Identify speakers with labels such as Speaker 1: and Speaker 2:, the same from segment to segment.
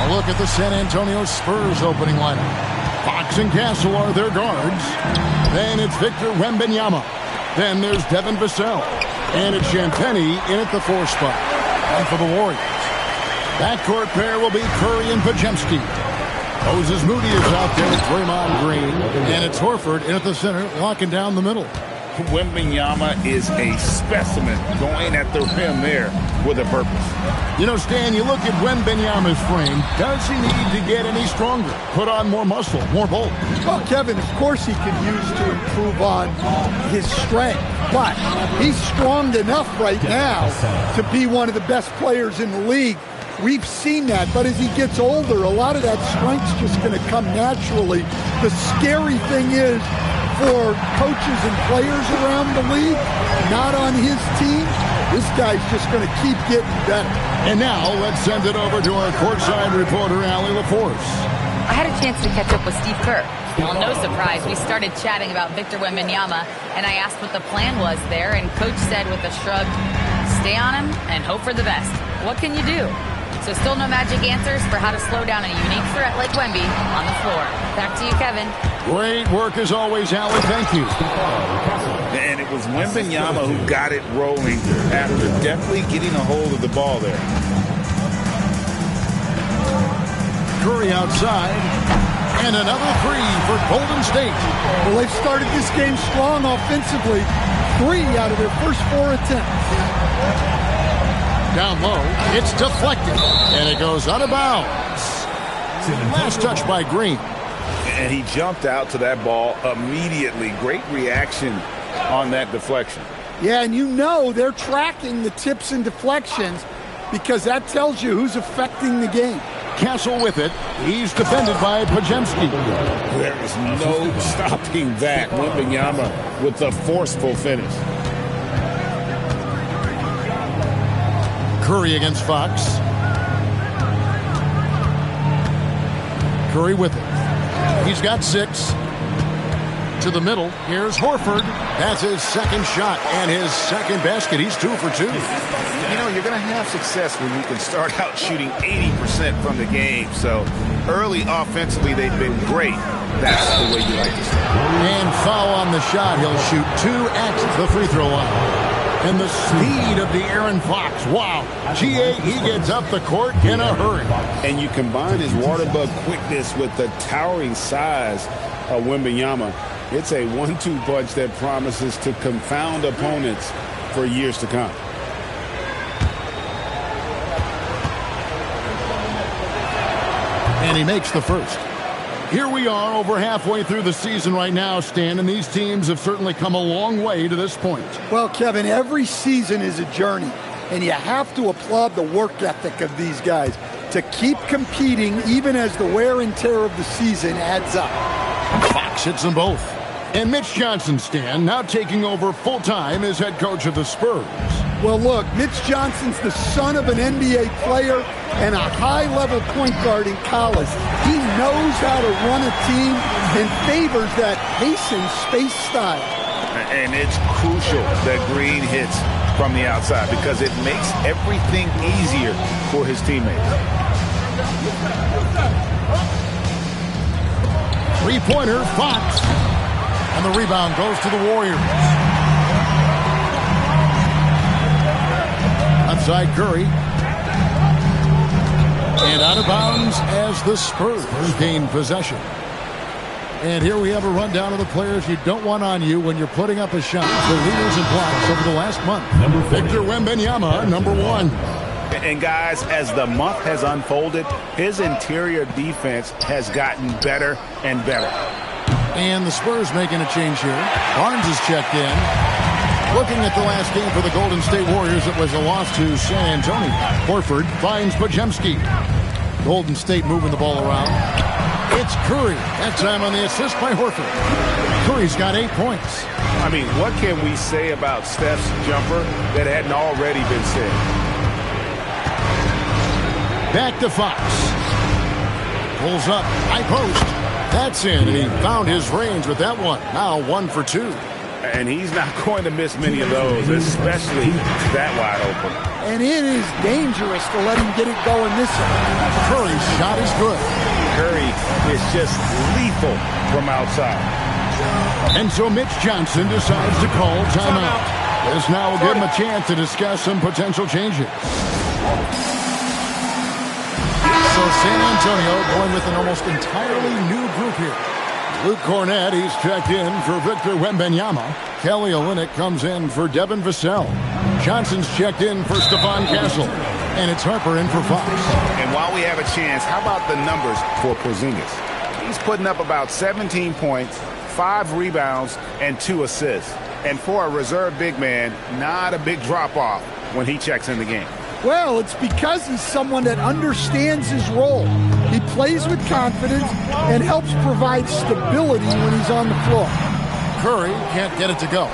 Speaker 1: A look at the San Antonio Spurs opening lineup. Fox and Castle are their guards. Then it's Victor Wembanyama. Then there's Devin Vassell. And it's Champagnie in at the 4 spot. And for the Warriors, backcourt pair will be Curry and Podziemski. Moses Moody is out there with Draymond Green. And it's Horford in at the center, locking down the middle.
Speaker 2: Wembanyama is a specimen going at the rim there with a purpose.
Speaker 1: You know, Stan, you look at Wembanyama's frame. Does he need to get any stronger? Put on more muscle, more bulk?
Speaker 3: Well, Kevin, of course he can use to improve on his strength. But he's strong enough right now to be one of the best players in the league. We've seen that, but as he gets older, a lot of that strength's just going to come naturally. The scary thing is, for coaches and players around the league, not on his team, this guy's just going to keep getting better.
Speaker 1: And now, let's send it over to our courtside reporter, Allie LaForce.
Speaker 4: I had a chance to catch up with Steve Kerr. Well, no surprise, we started chatting about Victor Wembanyama, and I asked what the plan was there, and Coach said with a shrug, stay on him and hope for the best. What can you do? So still no magic answers for how to slow down a unique threat like Wemby on the floor. Back to you, Kevin.
Speaker 1: Great work as always, Allie. Thank you.
Speaker 2: And it was Wembanyama who got it rolling after definitely getting a hold of the ball there.
Speaker 1: Curry outside. And another 3 for Golden State.
Speaker 3: Well, they've started this game strong offensively. 3 out of their first 4 attempts.
Speaker 1: Down low, it's deflected, and it goes out of bounds. Last touch by Green.
Speaker 2: And he jumped out to that ball immediately. Great reaction on that deflection.
Speaker 3: Yeah, and you know they're tracking the tips and deflections because that tells you who's affecting the game.
Speaker 1: Castle with it. He's defended by Podziemski.
Speaker 2: There is no stopping that. Wembanyama with the forceful finish.
Speaker 1: Curry against Fox. Curry with it. He's got 6. To the middle. Here's Horford. That's his second shot and his second basket. He's 2 for 2.
Speaker 2: You know, you're going to have success when you can start out shooting 80% from the game. So early offensively, they've been great. That's the way you like to start.
Speaker 1: And foul on the shot. He'll shoot 2 at the free throw line. And the speed of the Aaron Fox. Wow. G.A., he gets up the court in a hurry.
Speaker 2: And you combine his water bug quickness with the towering size of Wembanyama. It's a 1-2 punch that promises to confound opponents for years to come.
Speaker 1: And he makes the first. Here we are over halfway through the season right now, Stan, and these teams have certainly come a long way to this point.
Speaker 3: Well, Kevin, every season is a journey, and you have to applaud the work ethic of these guys to keep competing even as the wear and tear of the season adds up.
Speaker 1: Fox hits them both. And Mitch Johnson, Stan, now taking over full-time as head coach of the Spurs.
Speaker 3: Well, look, Mitch Johnson's the son of an NBA player and a high-level point guard in college. He knows how to run a team and favors that pace and space style.
Speaker 2: And it's crucial that Green hits from the outside because it makes everything easier for his teammates.
Speaker 1: Three-pointer, Fox. And the rebound goes to the Warriors. Outside Curry. And out of bounds as the Spurs gain possession. And here we have a rundown of the players you don't want on you when you're putting up a shot. The leaders in blocks over the last month. Victor Wembanyama, number 1.
Speaker 2: And guys, as the month has unfolded, his interior defense has gotten better and better.
Speaker 1: And the Spurs making a change here. Barnes is checked in. Looking at the last game for the Golden State Warriors, it was a loss to San Antonio. Horford finds Podziemski. Golden State moving the ball around. It's Curry. That time on the assist by Horford. Curry's got 8 points.
Speaker 2: I mean, what can we say about Steph's jumper that hadn't already been said?
Speaker 1: Back to Fox. Pulls up. High post. That's in, and he found his range with that one. Now 1 for 2.
Speaker 2: And he's not going to miss many of those, especially that wide open.
Speaker 3: And it is dangerous to let him get it going this way.
Speaker 1: Curry's shot is good.
Speaker 2: Curry is just lethal from outside.
Speaker 1: And so Mitch Johnson decides to call timeout. This now will give him a chance to discuss some potential changes. So San Antonio going with an almost entirely new group here. Luke Cornett, he's checked in for Victor Wembanyama. Kelly Olynyk comes in for Devin Vassell. Johnson's checked in for Stephon Castle. And it's Harper in for Fox.
Speaker 2: And while we have a chance, how about the numbers for Porzingis? He's putting up about 17 points, 5 rebounds, and 2 assists. And for a reserve big man, not a big drop-off when he checks in the game.
Speaker 3: Well, it's because he's someone that understands his role. He plays with confidence and helps provide stability when he's on the floor.
Speaker 1: Curry can't get it to go.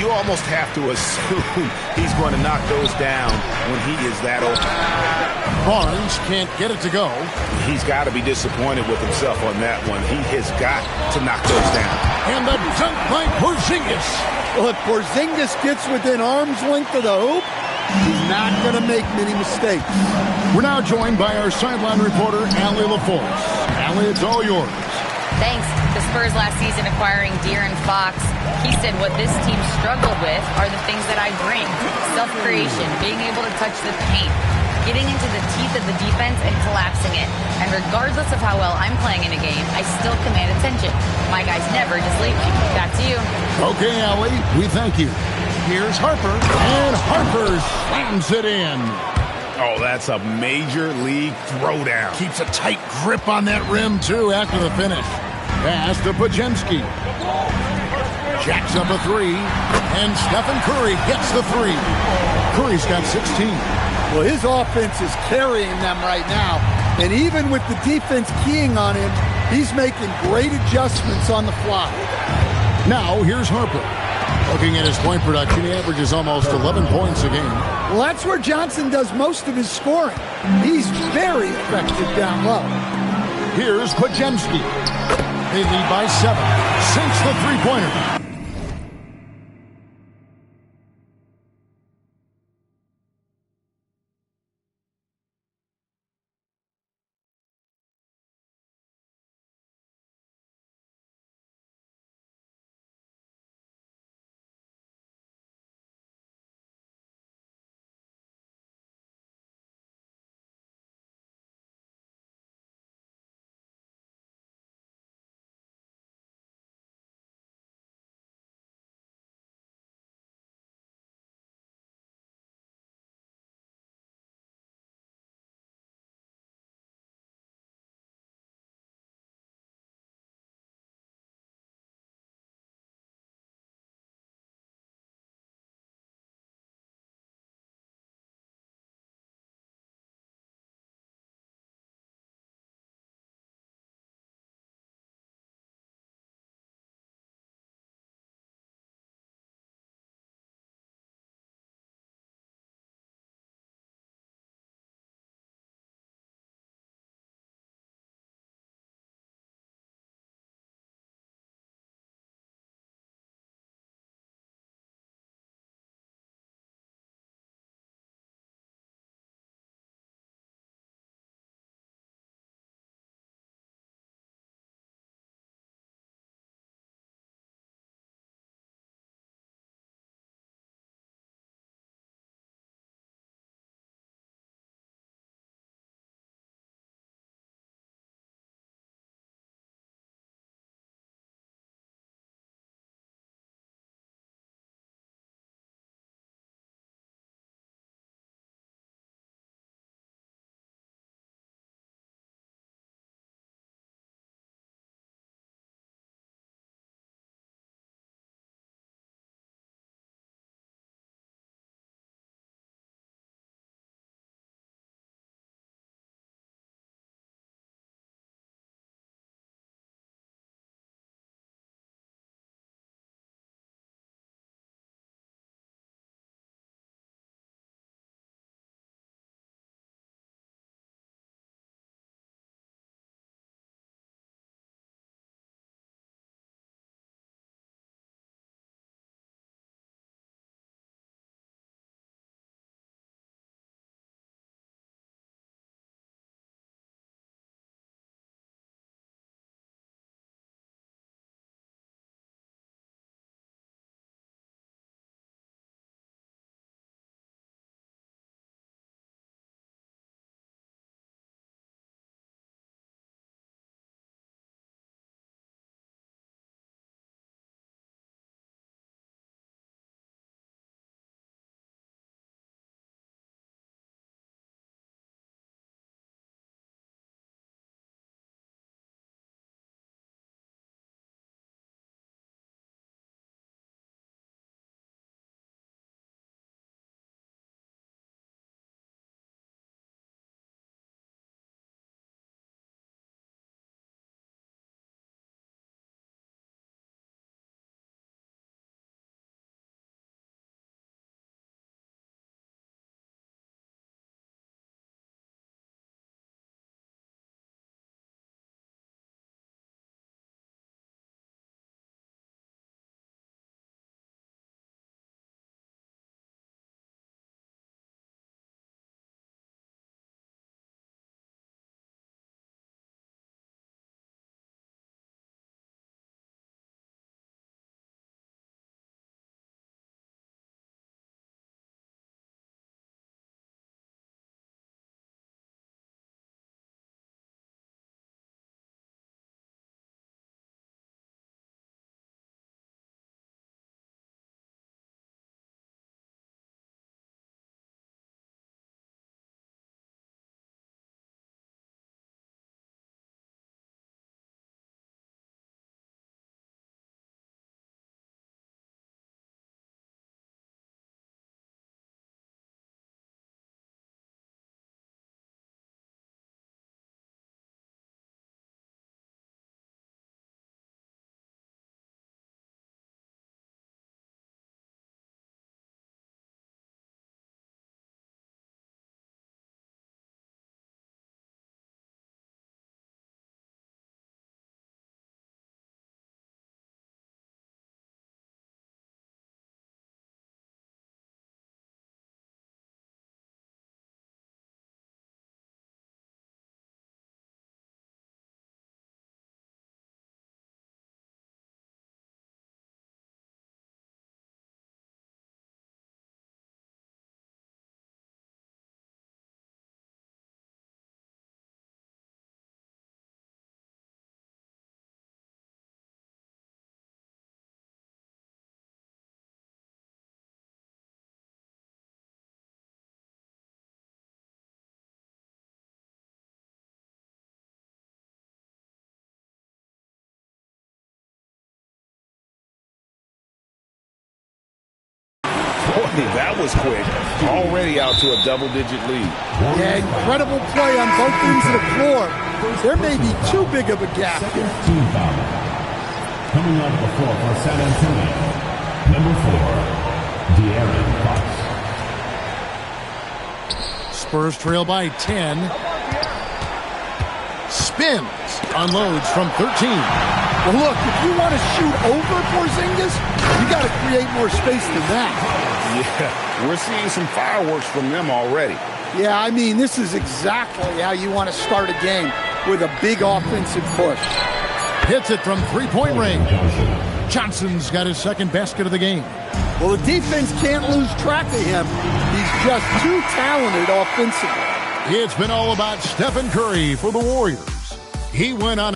Speaker 2: You almost have to assume he's going to knock those down when he is that open.
Speaker 1: Barnes can't get it to go.
Speaker 2: He's got to be disappointed with himself on that one. He has got to knock those down.
Speaker 1: And the dunk by Porzingis.
Speaker 3: Well, if Porzingis gets within arm's length of the hoop, he's not going to make many mistakes.
Speaker 1: We're now joined by our sideline reporter, Allie LaForce. Allie, it's all yours.
Speaker 4: Thanks. The Spurs last season acquiring De'Aaron Fox. He said what this team struggled with are the things that I bring. Self-creation, being able to touch the paint, getting into the teeth of the defense and collapsing it. And regardless of how well I'm playing in a game, I still command attention. My guys never just leave me. Back to you.
Speaker 1: Okay, Allie, we thank you. Here's Harper, and Harper slams it in.
Speaker 2: Oh, that's a major league throwdown.
Speaker 1: Keeps a tight grip on that rim, too, after the finish. Pass to Podziemski. Jacks up a three, and Stephen Curry gets the three. Curry's got 16.
Speaker 3: Well, his offense is carrying them right now. And even with the defense keying on him, he's making great adjustments on the fly.
Speaker 1: Now, here's Harper. Looking at his point production, he averages almost 11 points a game.
Speaker 3: Well, that's where Johnson does most of his scoring. He's very effective down low.
Speaker 1: Here's Podziemski. They lead by 7. Sinks the three-pointer.
Speaker 2: Boy, that was quick. Already out to a double-digit lead.
Speaker 3: Yeah, incredible play on both ends of the floor. There may be too big of a gap here.
Speaker 5: Coming off the floor for San Antonio, number 4, De'Aaron Fox.
Speaker 1: Spurs trail by 10. Spins, unloads from 13.
Speaker 3: Well, look, if you want to shoot over Porzingis, you got to create more space than that.
Speaker 2: Yeah, we're seeing some fireworks from them already.
Speaker 3: Yeah, I mean, this is exactly how you want to start a game, with a big offensive push.
Speaker 1: Hits it from three-point range. Johnson's got his second basket of the game.
Speaker 3: Well, the defense can't lose track of him. He's just too talented offensively.
Speaker 1: It's been all about Stephen Curry for the Warriors. He went on.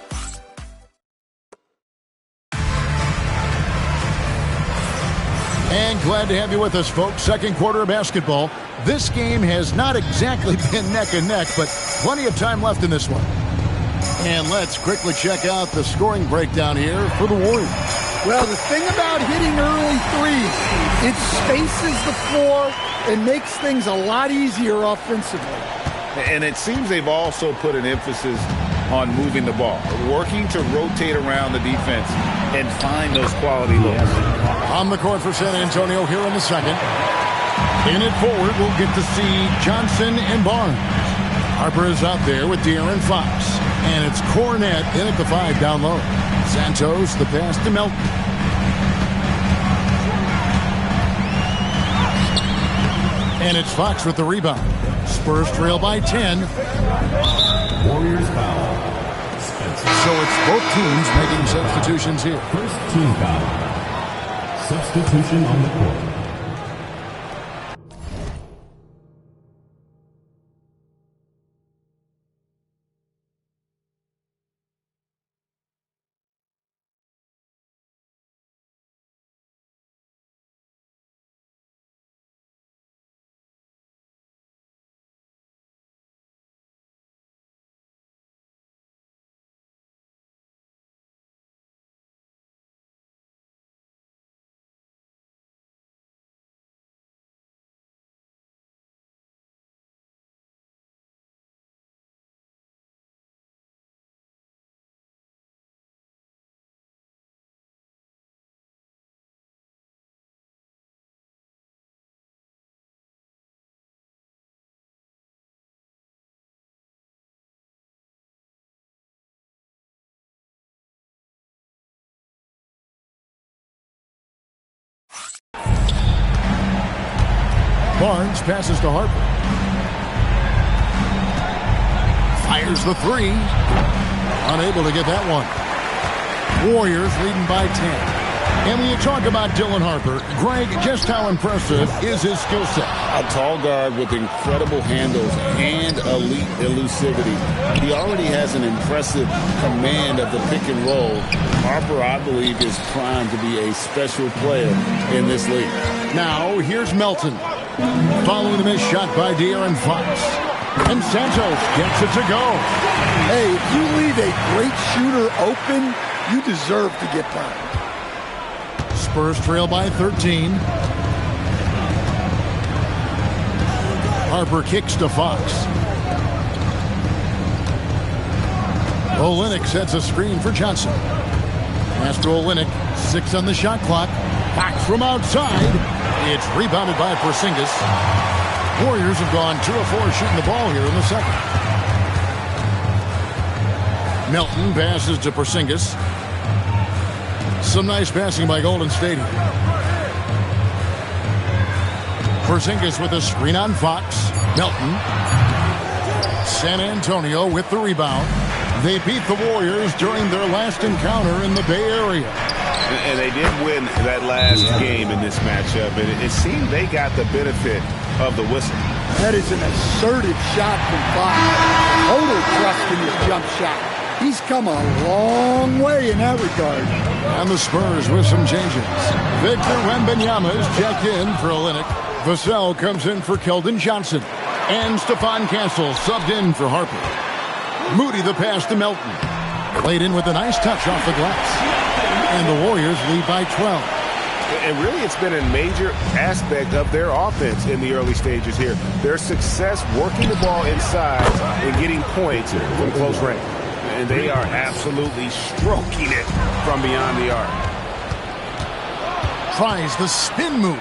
Speaker 1: And glad to have you with us, folks. Second quarter of basketball. This game has not exactly been neck and neck, but plenty of time left in this one. And let's quickly check out the scoring breakdown here for the Warriors.
Speaker 3: Well, the thing about hitting early threes, it spaces the floor and makes things a lot easier offensively.
Speaker 2: And it seems they've also put an emphasis on moving the ball, working to rotate around the defense and find those quality looks.
Speaker 1: On the court for San Antonio here in the second. In it forward, we'll get to see Johnson and Barnes. Harper is out there with De'Aaron Fox. And it's Cornette in at the 5 down low. Santos, the pass to Melton. And it's Fox with the rebound. Spurs trail by 10.
Speaker 5: Warriors foul.
Speaker 1: So it's both teams making substitutions here.
Speaker 5: First team foul. Substitution on the court.
Speaker 1: Barnes passes to Harper. Fires the 3. Unable to get that one. Warriors leading by 10. And when you talk about Dylan Harper, Greg, just how impressive is his skill set?
Speaker 2: A tall guard with incredible handles and elite elusivity. He already has an impressive command of the pick and roll. Harper, I believe, is primed to be a special player in this league.
Speaker 1: Now, here's Melton. Following the missed shot by De'Aaron Fox. And Santos gets it to go.
Speaker 3: Hey, if you leave a great shooter open, you deserve to get by.
Speaker 1: Spurs trail by 13. Harper kicks to Fox. Olynyk sets a screen for Johnson. Pass to Olynyk. 6 on the shot clock. Fox from outside. It's rebounded by Porzingis. Warriors have gone 2 of 4 shooting the ball here in the second. Melton passes to Porzingis. Some nice passing by Golden State. Porzingis with a screen on Fox. Melton. San Antonio with the rebound. They beat the Warriors during their last encounter in the Bay Area.
Speaker 2: And they did win that last game in this matchup. And it seemed they got the benefit of the whistle.
Speaker 3: That is an assertive shot from Fox. Total trust in his jump shot. He's come a long way in that regard.
Speaker 1: And the Spurs with some changes. Victor Wembanyama is checked in for Olynyk. Vassell comes in for Keldon Johnson. And Stephon Castle subbed in for Harper. Moody the pass to Melton. Played in with a nice touch off the glass. And the Warriors lead by 12.
Speaker 2: And really, it's been a major aspect of their offense in the early stages here. Their success working the ball inside and getting points from close range. And they are absolutely stroking it from beyond the arc.
Speaker 1: Tries the spin move.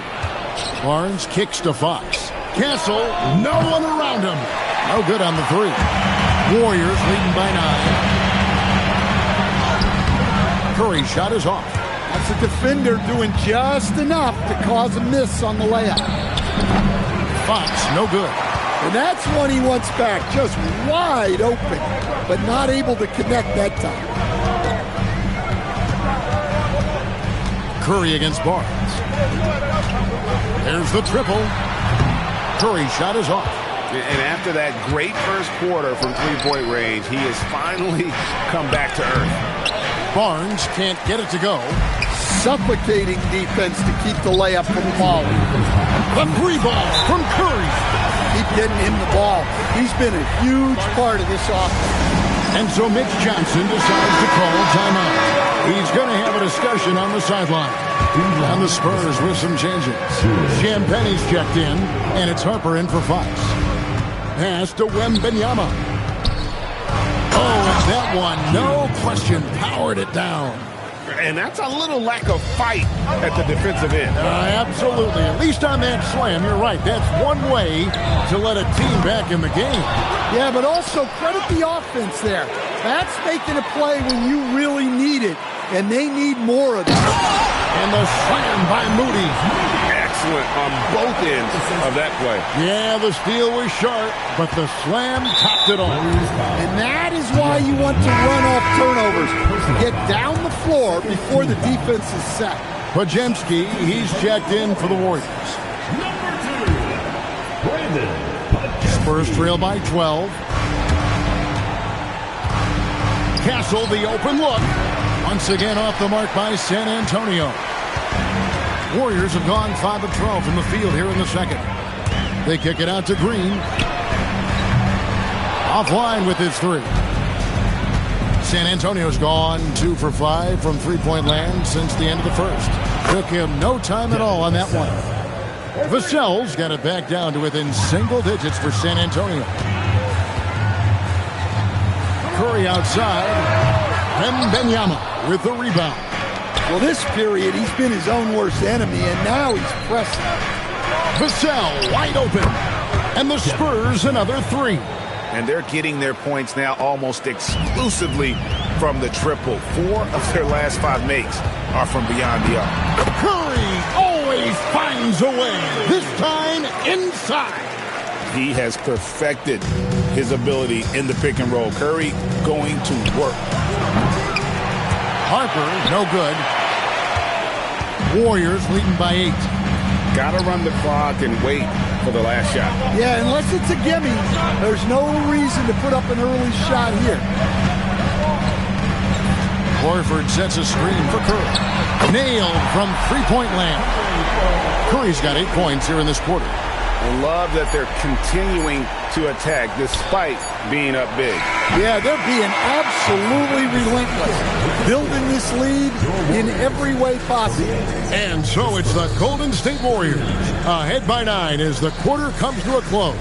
Speaker 1: Barnes kicks to Fox. Castle, no one around him. No good on the three. Warriors leading by 9. Curry shot is off.
Speaker 3: That's a defender doing just enough to cause a miss on the layup.
Speaker 1: Fox, no good.
Speaker 3: And that's one he wants back, just wide open, but not able to connect that time.
Speaker 1: Curry against Barnes. There's the triple. Curry's shot is off.
Speaker 2: And after that great first quarter from three-point range, he has finally come back to earth.
Speaker 1: Barnes can't get it to go.
Speaker 3: Suffocating defense to keep the layup from falling.
Speaker 1: The three ball from Curry.
Speaker 3: Keep getting him the ball. He's been a huge part of this offense.
Speaker 1: And so Mitch Johnson decides to call timeout. He's going to have a discussion on the sideline. And the Spurs with some changes. Champagne's checked in, and it's Harper in for Fox. Pass to Wembanyama. Oh, and that one, no question, powered it down.
Speaker 2: And that's a little lack of fight at the defensive end.
Speaker 1: Absolutely. At least on that slam, you're right. That's one way to let a team back in the game.
Speaker 3: Yeah, but also credit the offense there. That's making a play when you really need it, and they need more of that.
Speaker 1: And the slam by Moody.
Speaker 2: Excellent on both ends of that play.
Speaker 1: Yeah, the steal was sharp, but the slam topped it off.
Speaker 3: And that is why you want to run off turnovers. Get down the floor before the defense is set.
Speaker 1: Podziemski, he's checked in for the Warriors. Spurs trail by 12. Castle, the open look. Once again off the mark by San Antonio. Warriors have gone 5 of 12 from the field here in the second. They kick it out to Green. Offline with his three. San Antonio's gone 2 for 5 from three-point land since the end of the first. Took him no time at all on that one. Vassell's got it back down to within single digits for San Antonio. Curry outside. Wembanyama with the rebound.
Speaker 3: Well, this period, he's been his own worst enemy, and now he's pressing.
Speaker 1: Vassell wide open. And the Spurs another three.
Speaker 2: And they're getting their points now almost exclusively from the triple. 4 of their last 5 makes are from beyond the arc.
Speaker 1: Curry always finds a way. This time inside.
Speaker 2: He has perfected his ability in the pick and roll. Curry going to work.
Speaker 1: Harper, no good. Warriors leading by 8.
Speaker 2: Gotta run the clock and wait for the last shot.
Speaker 3: Yeah, unless it's a gimme, there's no reason to put up an early shot here.
Speaker 1: Horford sets a screen for Curry. Nailed from three-point land. Curry's got 8 points here in this quarter.
Speaker 2: I love that they're continuing to attack despite being up big.
Speaker 3: Yeah, they're being absolutely relentless. Building this lead in every way possible.
Speaker 1: And so it's the Golden State Warriors. Ahead by 9 as the quarter comes to a close.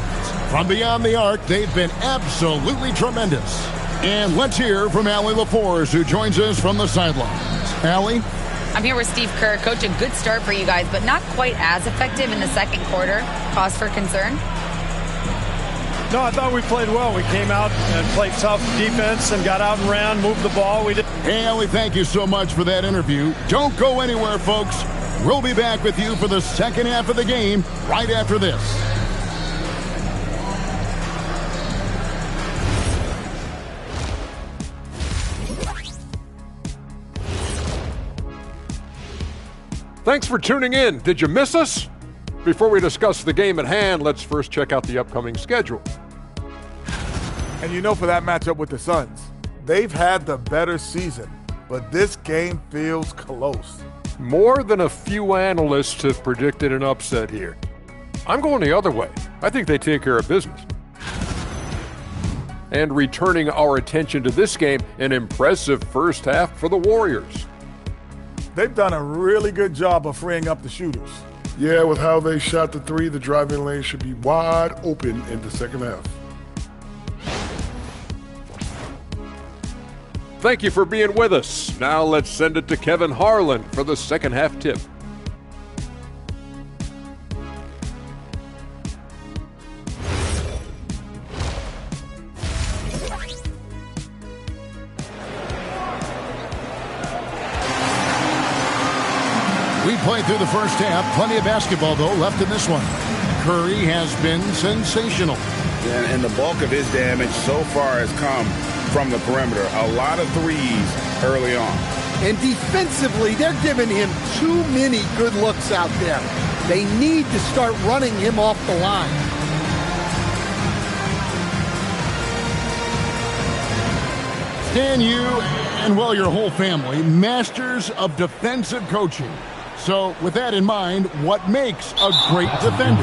Speaker 1: From beyond the arc, they've been absolutely tremendous. And let's hear from Allie LaForce, who joins us from the sidelines. Allie?
Speaker 4: I'm here with Steve Kerr. Coach, a good start for you guys, but not quite as effective in the second quarter. Cause for concern?
Speaker 6: No, I thought we played well. We came out and played tough defense and got out and ran, moved the ball.
Speaker 1: Hey, Allie, thank you so much for that interview. Don't go anywhere, folks. We'll be back with you for the second half of the game right after this.
Speaker 7: Thanks for tuning in. Did you miss us? Before we discuss the game at hand, let's first check out the upcoming schedule.
Speaker 8: And you know, for that matchup with the Suns, they've had the better season, but this game feels close.
Speaker 7: More than a few analysts have predicted an upset here. I'm going the other way. I think they take care of business. And returning our attention to this game, an impressive first half for the Warriors.
Speaker 8: they've done a really good job of freeing up the shooters.
Speaker 9: Yeah, with how they shot the three, the driving lane should be wide open in the second half.
Speaker 7: Thank you for being with us. Now let's send it to Kevin Harlan for the second half tip.
Speaker 1: We played through the first half. Plenty of basketball, though, left in this one. Curry has been sensational.
Speaker 2: And the bulk of his damage so far has come from the perimeter. A lot of threes early on.
Speaker 3: And defensively, they're giving him too many good looks out there. They need to start running him off the line.
Speaker 1: Stan, you and, well, your whole family, masters of defensive coaching. So with that in mind, what makes a great defender?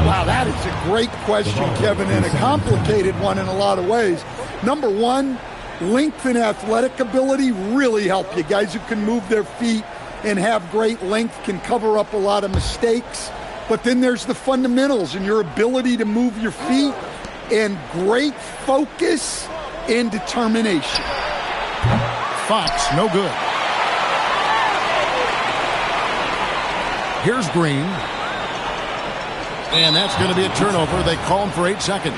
Speaker 3: Wow, that is a great question, Kevin, and a complicated one in a lot of ways. Number one, length and athletic ability really help you. Guys who can move their feet and have great length can cover up a lot of mistakes. But then there's the fundamentals and your ability to move your feet and great focus and determination.
Speaker 1: Fox, no good. Here's Green. And that's going to be a turnover. They call him for 8 seconds.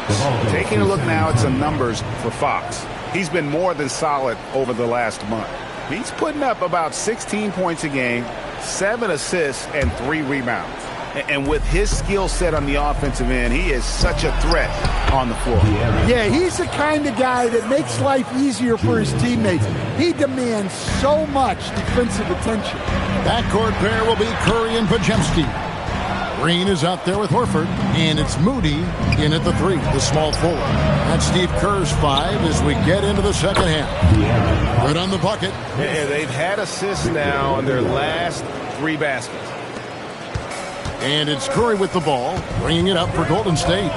Speaker 2: Taking a look now at some numbers for Fox. He's been more than solid over the last month. He's putting up about 16 points a game, 7 assists, and 3 rebounds. And with his skill set on the offensive end, he is such a threat on the floor.
Speaker 3: Yeah, he's the kind of guy that makes life easier for his teammates. He demands so much defensive attention.
Speaker 1: Backcourt pair will be Curry and Podziemski. Green is out there with Horford, and it's Moody in at the 3, the small forward. That's Steve Kerr's 5 as we get into the second half. Good on the bucket.
Speaker 2: Yeah, they've had assists now on their last 3 baskets.
Speaker 1: And it's Curry with the ball, bringing it up for Golden State.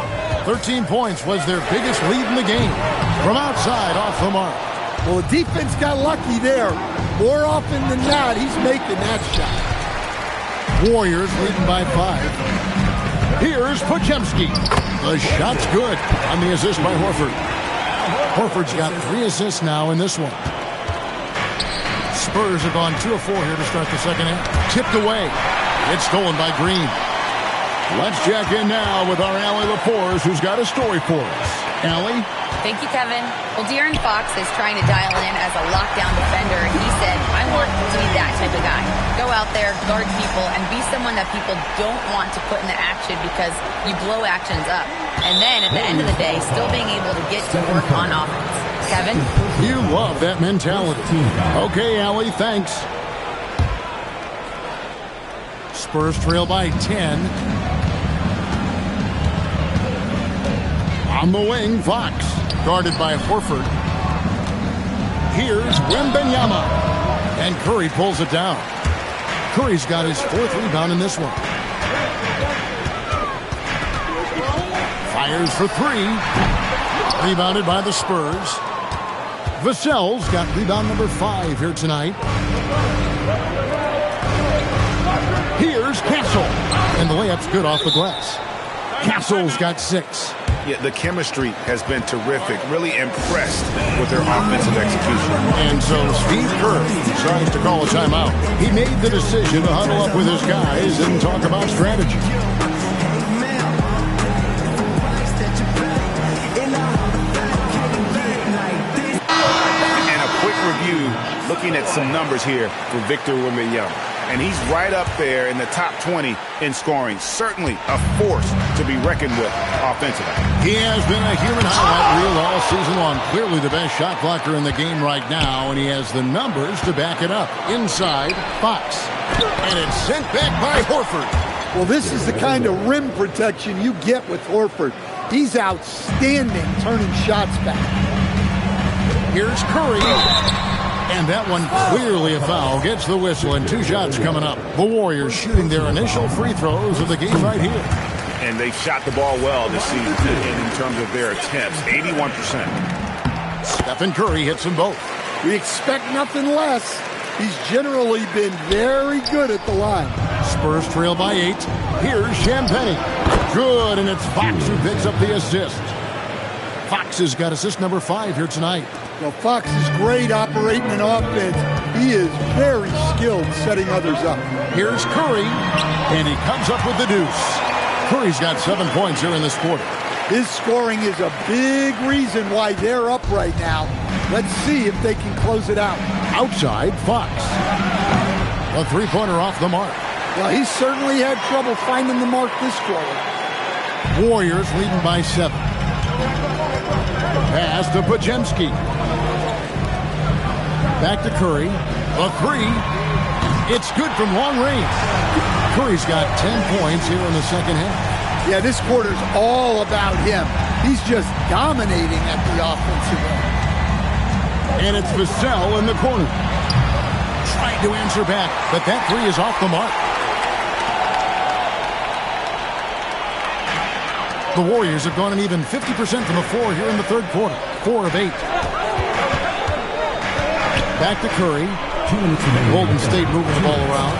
Speaker 1: 13 points was their biggest lead in the game. From outside, off the mark.
Speaker 3: Well, the defense got lucky there. More often than not, he's making that shot.
Speaker 1: Warriors leading by 5. Here's Podziemski. The shot's good on the assist by Horford. Horford's got 3 assists now in this one. Spurs have gone 2 of 4 here to start the second half. Tipped away. It's stolen by Green. Let's check in now with our Allie Lepores, who's got a story for us. Allie?
Speaker 4: Thank you, Kevin. Well, De'Aaron Fox is trying to dial in as a lockdown defender, and he said, I want to be that type of guy. Go out there, guard people, and be someone that people don't want to put into action because you blow actions up. And then, at the end of the day, still being able to get to work on offense. Kevin?
Speaker 1: You love that mentality. Okay, Allie, thanks. Spurs trail by 10. On the wing, Fox, guarded by Horford. Here's Wembanyama. And Curry pulls it down. Curry's got his 4th rebound in this one. Fires for 3. Rebounded by the Spurs. Vassell's got rebound number 5 here tonight. Here's Castle. And the layup's good off the glass. Castle's got 6.
Speaker 2: Yeah, the chemistry has been terrific. Really impressed with their offensive execution.
Speaker 1: And so Steve Kerr decides to call a timeout. He made the decision to huddle up with his guys and talk about strategy. And a quick review, looking at some numbers here for Victor Wembanyama. And he's right up there in the top 20 in scoring. Certainly a force to be reckoned with offensively. He has been a human highlight reel all season long. Clearly the best shot blocker in the game right now, and he has the numbers to back it up. Inside, Fox. And it's sent back by Horford. Well, this is the kind of rim protection you get with Horford. He's outstanding turning shots back. Here's Curry. And that one clearly a foul. Gets the whistle, and 2 shots coming up. The Warriors shooting their initial free throws of the game right here. And they've shot the ball well this season in terms of their attempts. 81%. Steph and Curry hits them both. We expect nothing less.
Speaker 3: He's generally been very good at the line.
Speaker 1: Spurs trail by 8. Here's Champagnie. Good, and it's Fox who picks up the assist. Fox has got assist number 5 here tonight.
Speaker 3: Well, Fox is great operating an offense. He is very skilled setting others up.
Speaker 1: Here's Curry, and he comes up with the deuce. Curry's got 7 points here in this quarter.
Speaker 3: His scoring is a big reason why they're up right now. Let's see if they can close it out.
Speaker 1: Outside, Fox. A three-pointer off the mark.
Speaker 3: Well, he certainly had trouble finding the mark this quarter.
Speaker 1: Warriors leading by 7. Pass to Pajemski. Back to Curry. A 3. It's good from long range. Curry's got 10 points here in the second half.
Speaker 3: Yeah, this quarter's all about him. He's just dominating at the offensive end.
Speaker 1: And it's Vassell in the corner. Trying to answer back, but that 3 is off the mark. The Warriors have gone an even 50% from the floor here in the third quarter. 4 of 8. Back to Curry. Golden State moving the ball around.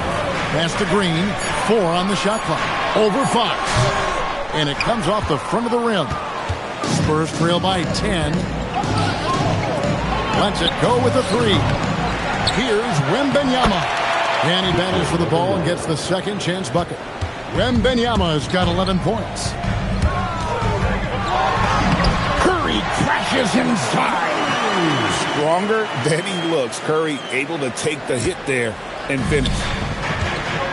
Speaker 1: Pass to Green. 4 on the shot clock. Over Fox. And it comes off the front of the rim. Spurs trail by 10. Lets it go with a 3. Here's Wembanyama. And he battles for the ball and gets the second chance bucket. Wembanyama has got 11 points. Curry crashes inside.
Speaker 2: Stronger than he looks. Curry able to take the hit there and finish.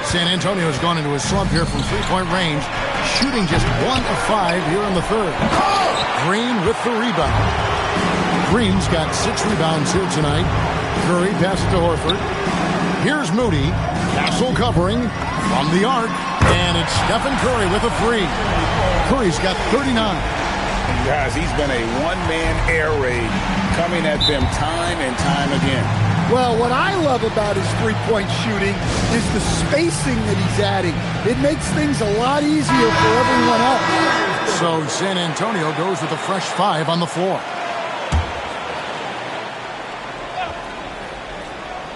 Speaker 1: San Antonio has gone into a slump here from three-point range, shooting just 1 of 5 here in the third. Green with the rebound. Green's got 6 rebounds here tonight. Curry passes to Horford. Here's Moody. Castle covering from the arc. And it's Stephen Curry with a 3. Curry's got 39.
Speaker 2: Guys, he's been a one-man air raid coming at them time and time again.
Speaker 3: Well, what I love about his three-point shooting is the spacing that he's adding. It makes things a lot easier for everyone else.
Speaker 1: So San Antonio goes with a fresh 5 on the floor.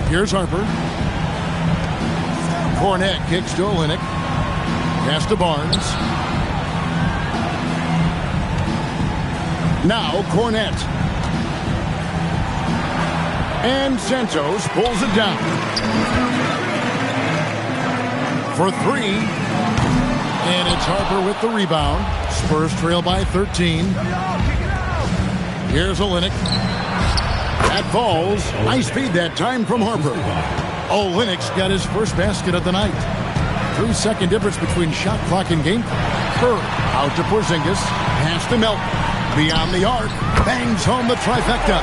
Speaker 1: Here's Harper. Cornette kicks to Olynyk. Pass to Barnes. Now Cornette. And Santos pulls it down. For 3. And it's Harper with the rebound. Spurs trail by 13. Here's Olynyk. That falls. Nice feed that time from Harper. Olynyk's got his first basket of the night. 3-second difference between shot clock and game clock. Curry out to Porzingis. Pass to Melton. Beyond the arc. Bangs home the trifecta.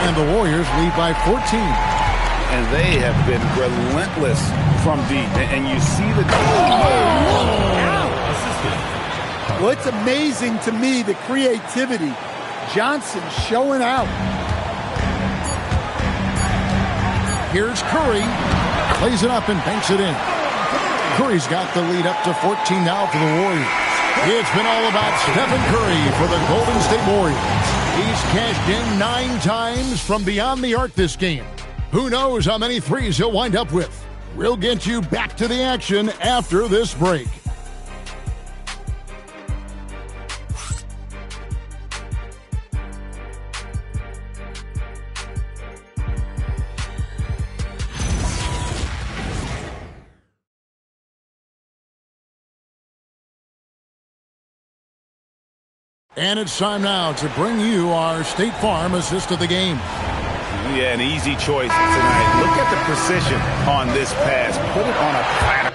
Speaker 1: And the Warriors lead by 14.
Speaker 2: And they have been relentless from deep. And you see the...
Speaker 3: Well, it's amazing to me, the creativity. Johnson showing out.
Speaker 1: Here's Curry. Plays it up and banks it in. Curry's got the lead up to 14 now for the Warriors. It's been all about Stephen Curry for the Golden State Warriors. He's cashed in 9 times from beyond the arc this game. Who knows how many threes he'll wind up with? We'll get you back to the action after this break. And it's time now to bring you our State Farm assist of the game.
Speaker 2: Yeah, an easy choice tonight. Look at the precision on this pass. Put it on a platter.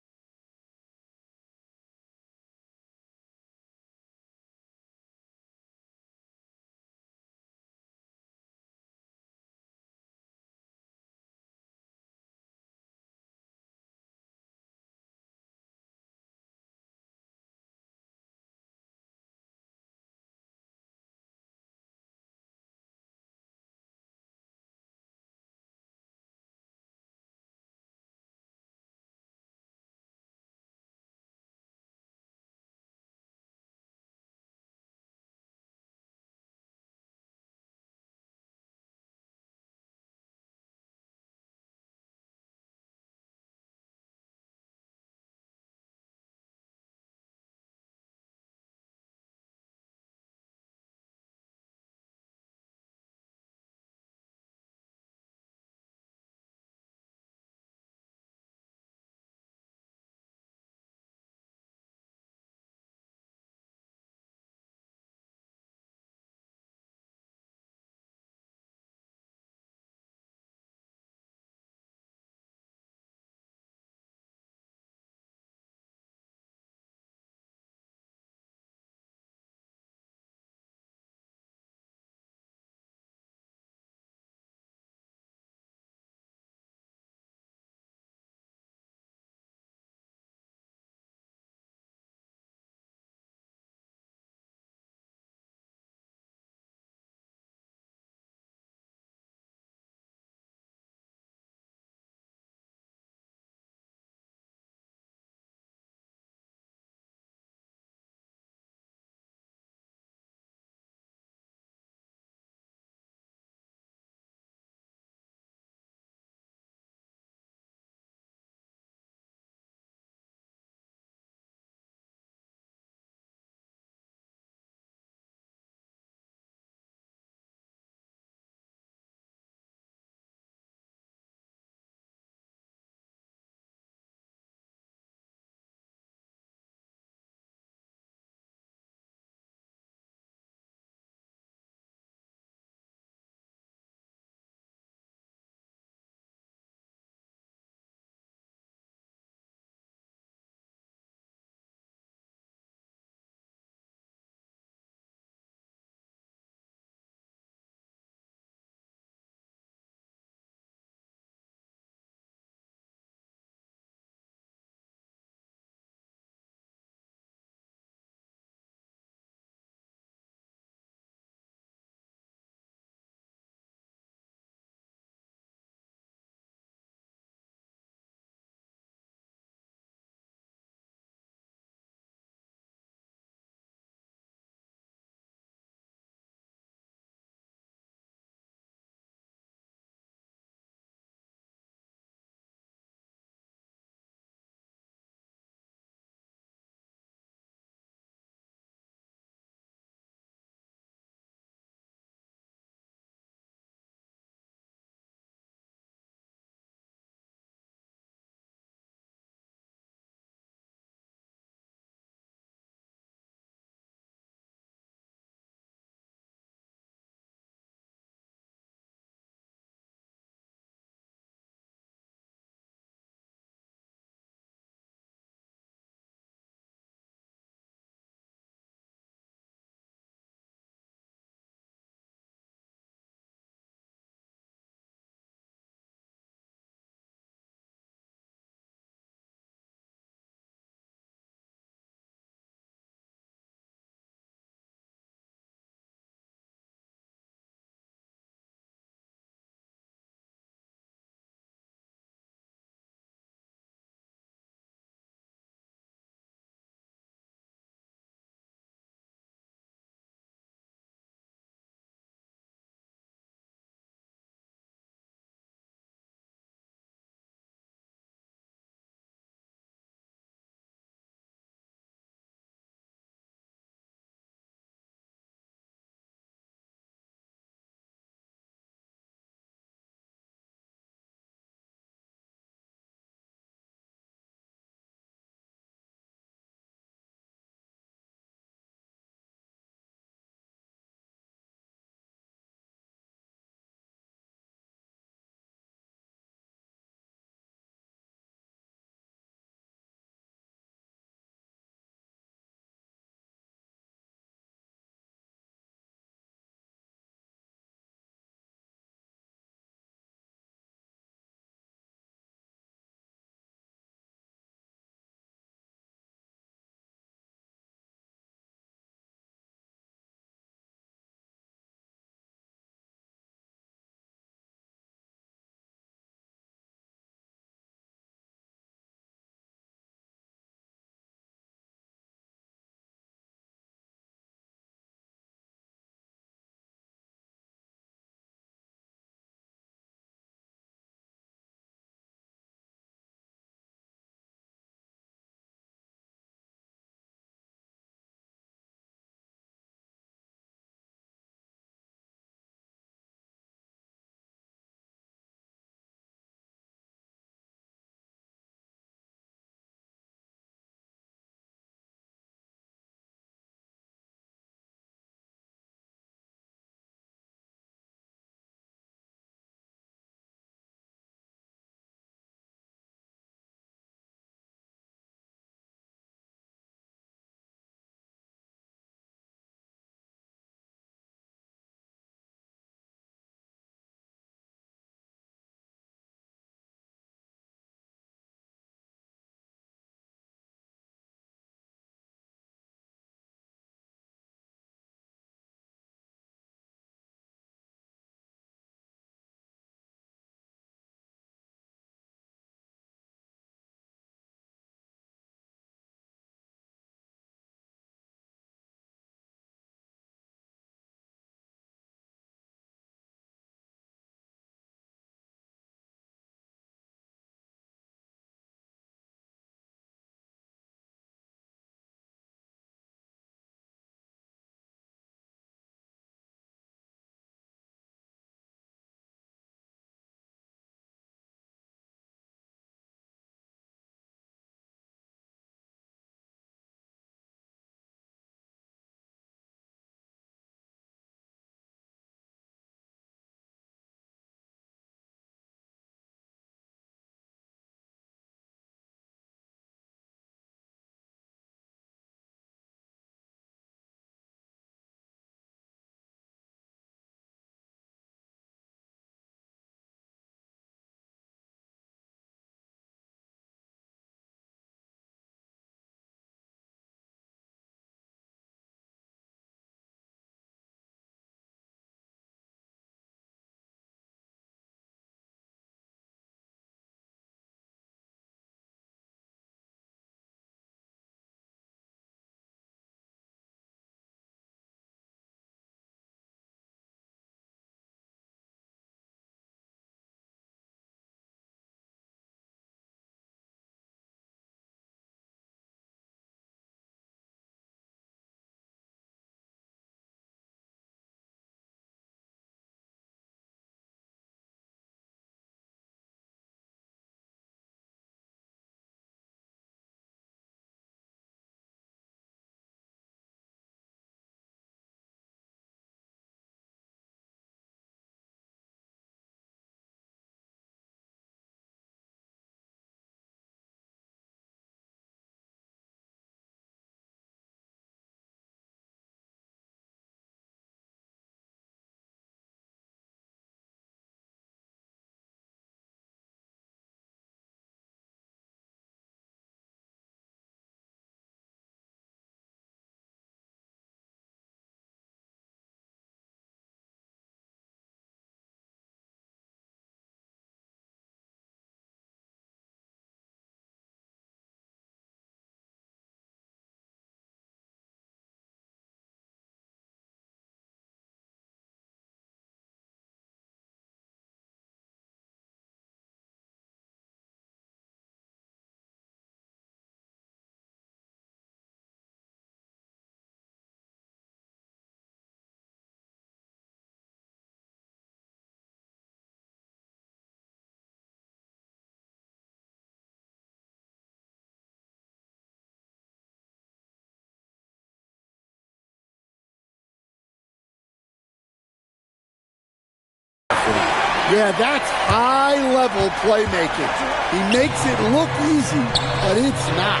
Speaker 3: Yeah, that's high-level playmaking. He makes it look easy, but it's not.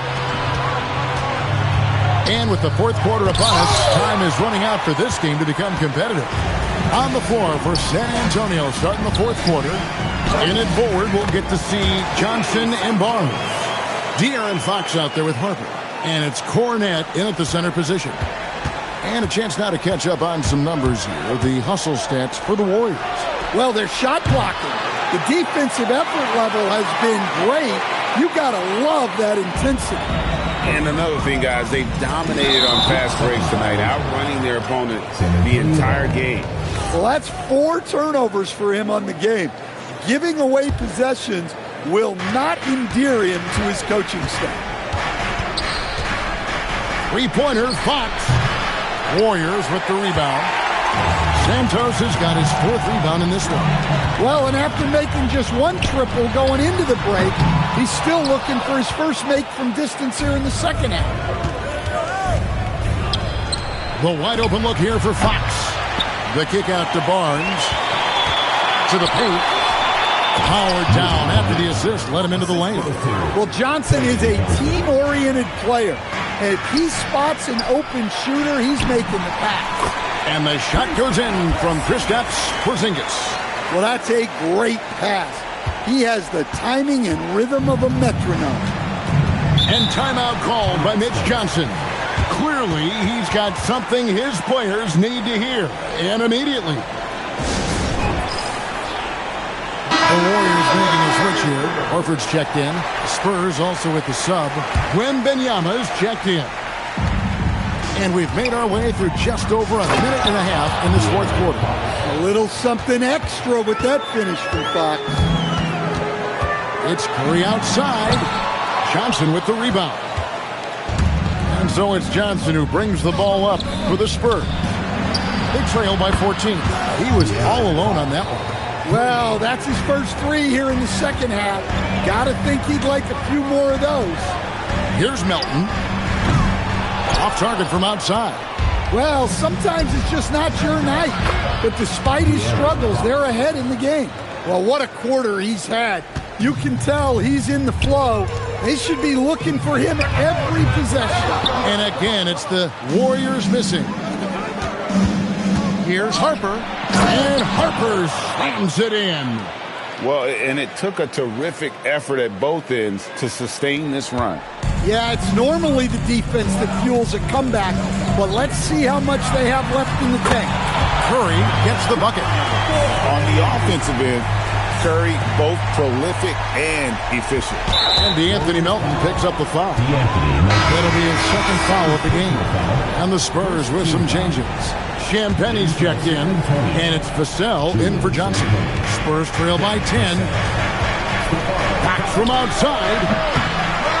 Speaker 1: And with the fourth quarter upon us, time is running out for this game to become competitive. On the floor for San Antonio, starting the fourth quarter. In it forward, we'll get to see Johnson and Barnes. De'Aaron Fox out there with Harper. And it's Cornette in at the center position. And a chance now to catch up on some numbers here. The hustle stats for the Warriors.
Speaker 3: Well, they're shot blocking. The defensive effort level has been great. You got to love that intensity.
Speaker 2: And another thing, guys, they've dominated on fast breaks tonight, outrunning their opponent the entire game.
Speaker 3: Well, that's 4 turnovers for him on the game. Giving away possessions will not endear him to his coaching staff.
Speaker 1: Three-pointer, Fox. Warriors with the rebound. Santos has got his 4th rebound in this one.
Speaker 3: Well, and after making just 1 triple going into the break, he's still looking for his first make from distance here in the second half.
Speaker 1: The wide open look here for Fox. The kick out to Barnes. To the paint. Howard down after the assist. Let him into the lane.
Speaker 3: Well, Johnson is a team-oriented player. And if he spots an open shooter, he's making the pass.
Speaker 1: And the shot goes in from Kristaps Porzingis.
Speaker 3: Well, that's a great pass. He has the timing and rhythm of a metronome.
Speaker 1: And timeout called by Mitch Johnson. Clearly, he's got something his players need to hear. And immediately. The Warriors making a switch here. Horford's checked in. The Spurs also with the sub. Wembanyama's checked in. And we've made our way through just over a minute and a half in this fourth quarter.
Speaker 3: A little something extra with that finish from Fox.
Speaker 1: It's Curry outside. Johnson with the rebound. And so it's Johnson who brings the ball up for the Spurs. They trail by 14. He was all alone on that one.
Speaker 3: Well, that's his first 3 here in the second half. Gotta think he'd like a few more of those.
Speaker 1: Here's Melton. Off target from outside.
Speaker 3: Well, sometimes it's just not your night. But despite his struggles, they're ahead in the game. Well, what a quarter he's had. You can tell he's in the flow. They should be looking for him every possession.
Speaker 1: And again, it's the Warriors missing. Here's Harper. And Harper slams it in.
Speaker 2: Well, and it took a terrific effort at both ends to sustain this run.
Speaker 3: Yeah, it's normally the defense that fuels a comeback, but let's see how much they have left in the tank.
Speaker 1: Curry gets the bucket.
Speaker 2: On the offensive end, Curry both prolific and efficient.
Speaker 1: And DeAnthony Melton picks up the foul. That'll be his second foul of the game. And the Spurs with some changes. Champagne's checked in, and it's Vassell in for Johnson. Spurs trail by 10. Back from outside.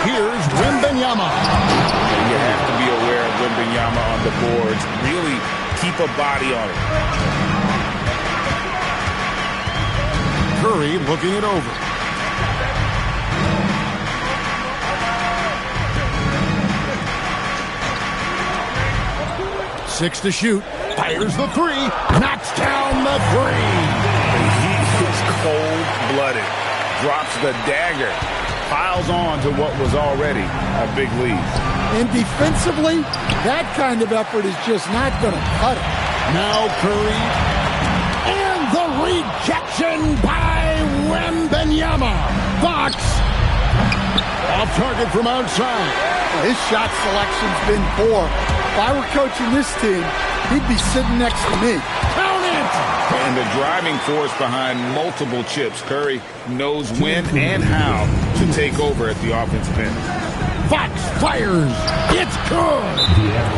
Speaker 1: Here's Wembanyama.
Speaker 2: You have to be aware of Wembanyama on the boards. Really keep a body on it.
Speaker 1: Curry looking it over. Six to shoot. Fires the 3. Knocks down the 3.
Speaker 2: He is cold-blooded. Drops the dagger. Piles on to what was already a big lead.
Speaker 3: And defensively, that kind of effort is just not going to cut it.
Speaker 1: Now Curry. And the rejection by Wembanyama. Fox. Off target from outside.
Speaker 3: Well, his shot selection's been poor. If I were coaching this team, he'd be sitting next to me.
Speaker 1: Count it!
Speaker 2: And the driving force behind multiple chips. Curry knows when and how to take over at the offensive end.
Speaker 1: Fox fires. It's good.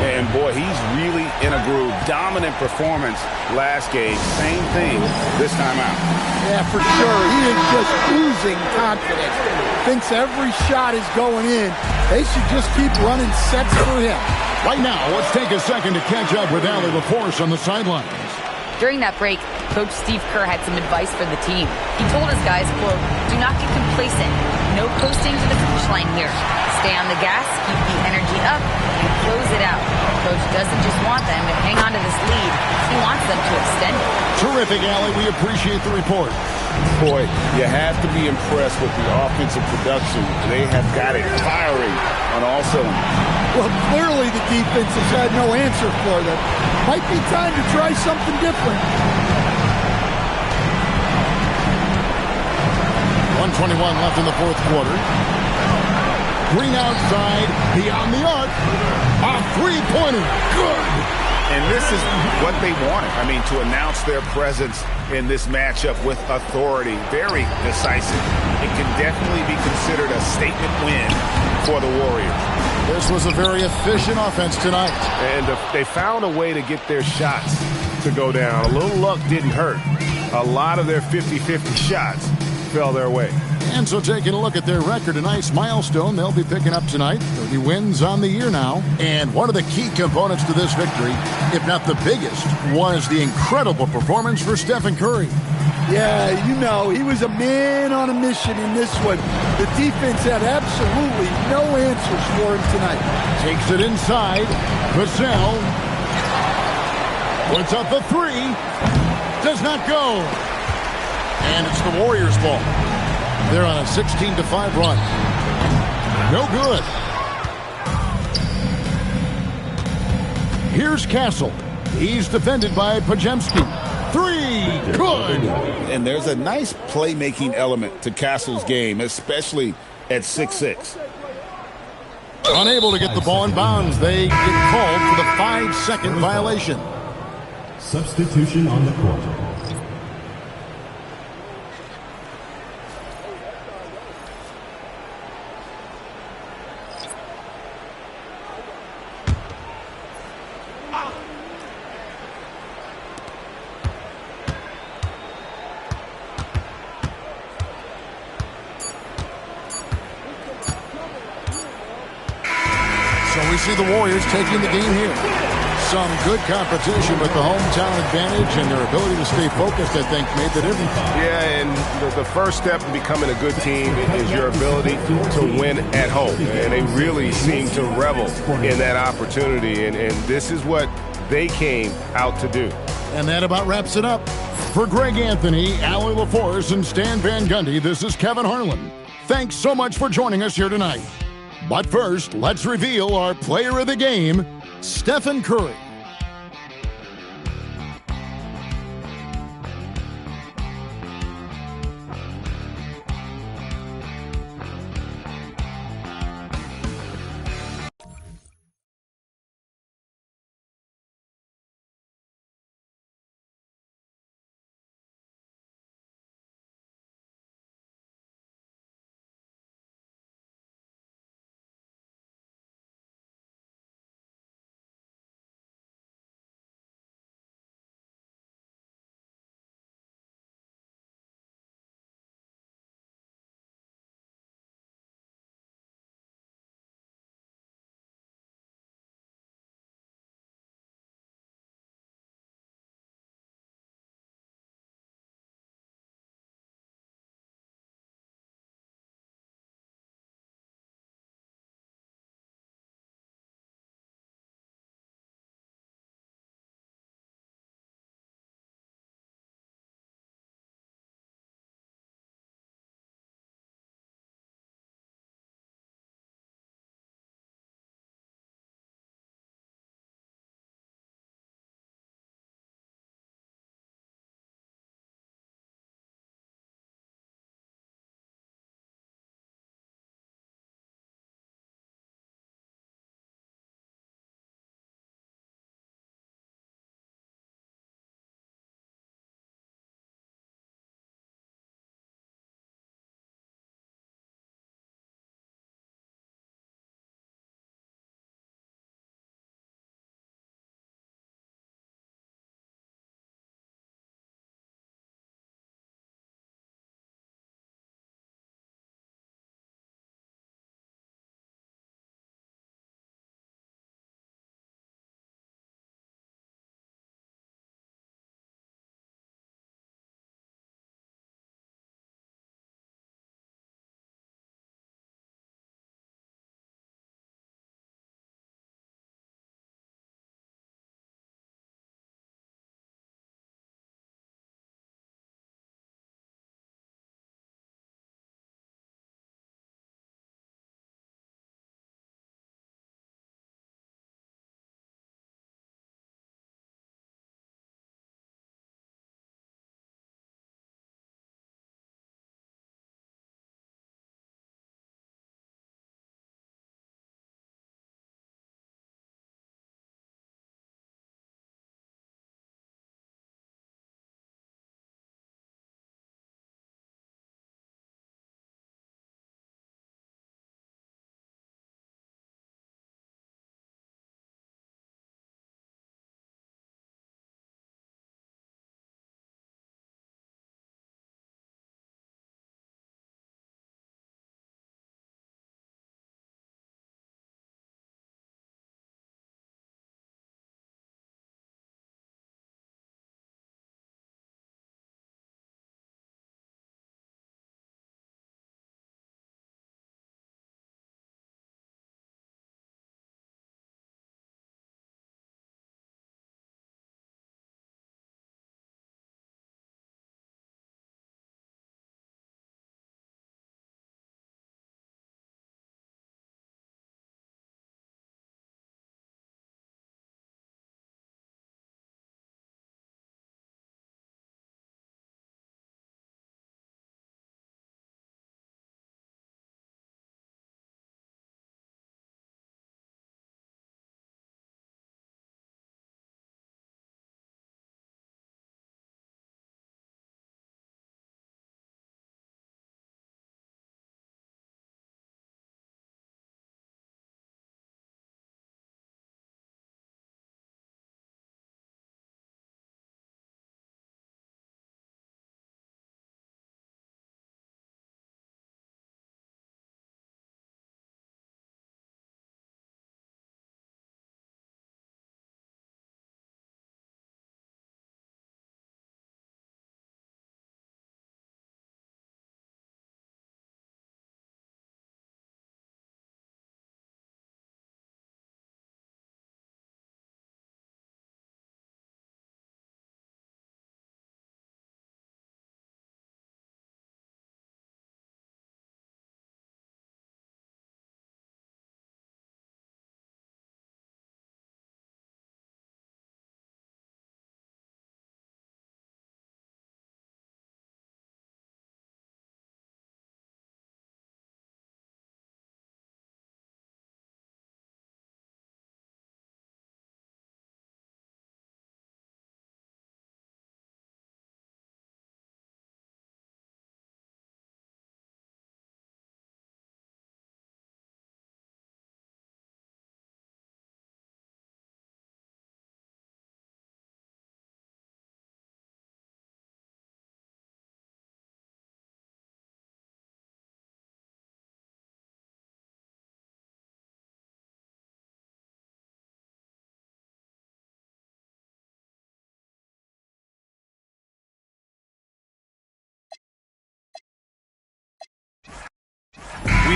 Speaker 2: And boy, he's really in a groove. Dominant performance last game. Same thing this time out.
Speaker 3: Yeah, for sure. He is just oozing confidence. Thinks every shot is going in. They should just keep running sets for him.
Speaker 1: Right now, let's take a second to catch up with Allie LaForce on the sidelines.
Speaker 4: During that break, Coach Steve Kerr had some advice for the team. He told his guys, quote, "Do not get complacent. No coasting to the finish line here. Stay on the gas, keep the energy up, and close it out." Coach doesn't just want them to hang on to this lead. He wants them to extend it.
Speaker 1: Terrific, Allie. We appreciate the report.
Speaker 2: Boy, you have to be impressed with the offensive production. They have got it firing on all cylinders.
Speaker 3: Well, clearly the defense has had no answer for them. Might be time to try something different.
Speaker 1: 1:21 left in the fourth quarter. Green outside, beyond the arc. A three-pointer. Good.
Speaker 2: And this is what they wanted. I mean, to announce their presence in this matchup with authority. Very decisive. It can definitely be considered a statement win for the Warriors.
Speaker 1: This was a very efficient offense tonight.
Speaker 10: And they found a way to get their shots to go down. A little luck didn't hurt. A lot of their 50-50 shots fell their way.
Speaker 1: And so taking a look at their record, a nice milestone they'll be picking up tonight. 30 wins on the year now. And one of the key components to this victory, if not the biggest, was the incredible performance for Stephen Curry.
Speaker 3: Yeah, you know, he was a man on a mission in this one. The defense had absolutely no answers for him tonight.
Speaker 1: Takes it inside. Vassell puts up the three. Does not go. And it's the Warriors' ball. They're on a 16-5 run. No good. Here's Castle. He's defended by Pajemski. Three. Good.
Speaker 2: And there's a nice playmaking element to Castle's game, especially at 6'6".
Speaker 1: Unable to get the ball in bounds. They get called for the 5-second violation.
Speaker 5: Substitution on the court.
Speaker 1: So we see the Warriors taking the game here. Some good competition, but the hometown advantage and their ability to stay focused, I think, made the difference.
Speaker 10: Yeah, and the first step in becoming a good team is your ability to win at home. And they really seem to revel in that opportunity. And this is what they came out to do.
Speaker 1: And that about wraps it up. For Greg Anthony, Allie LaForce, and Stan Van Gundy, this is Kevin Harlan. Thanks so much for joining us here tonight. But first, let's reveal our player of the game, Stephen Curry.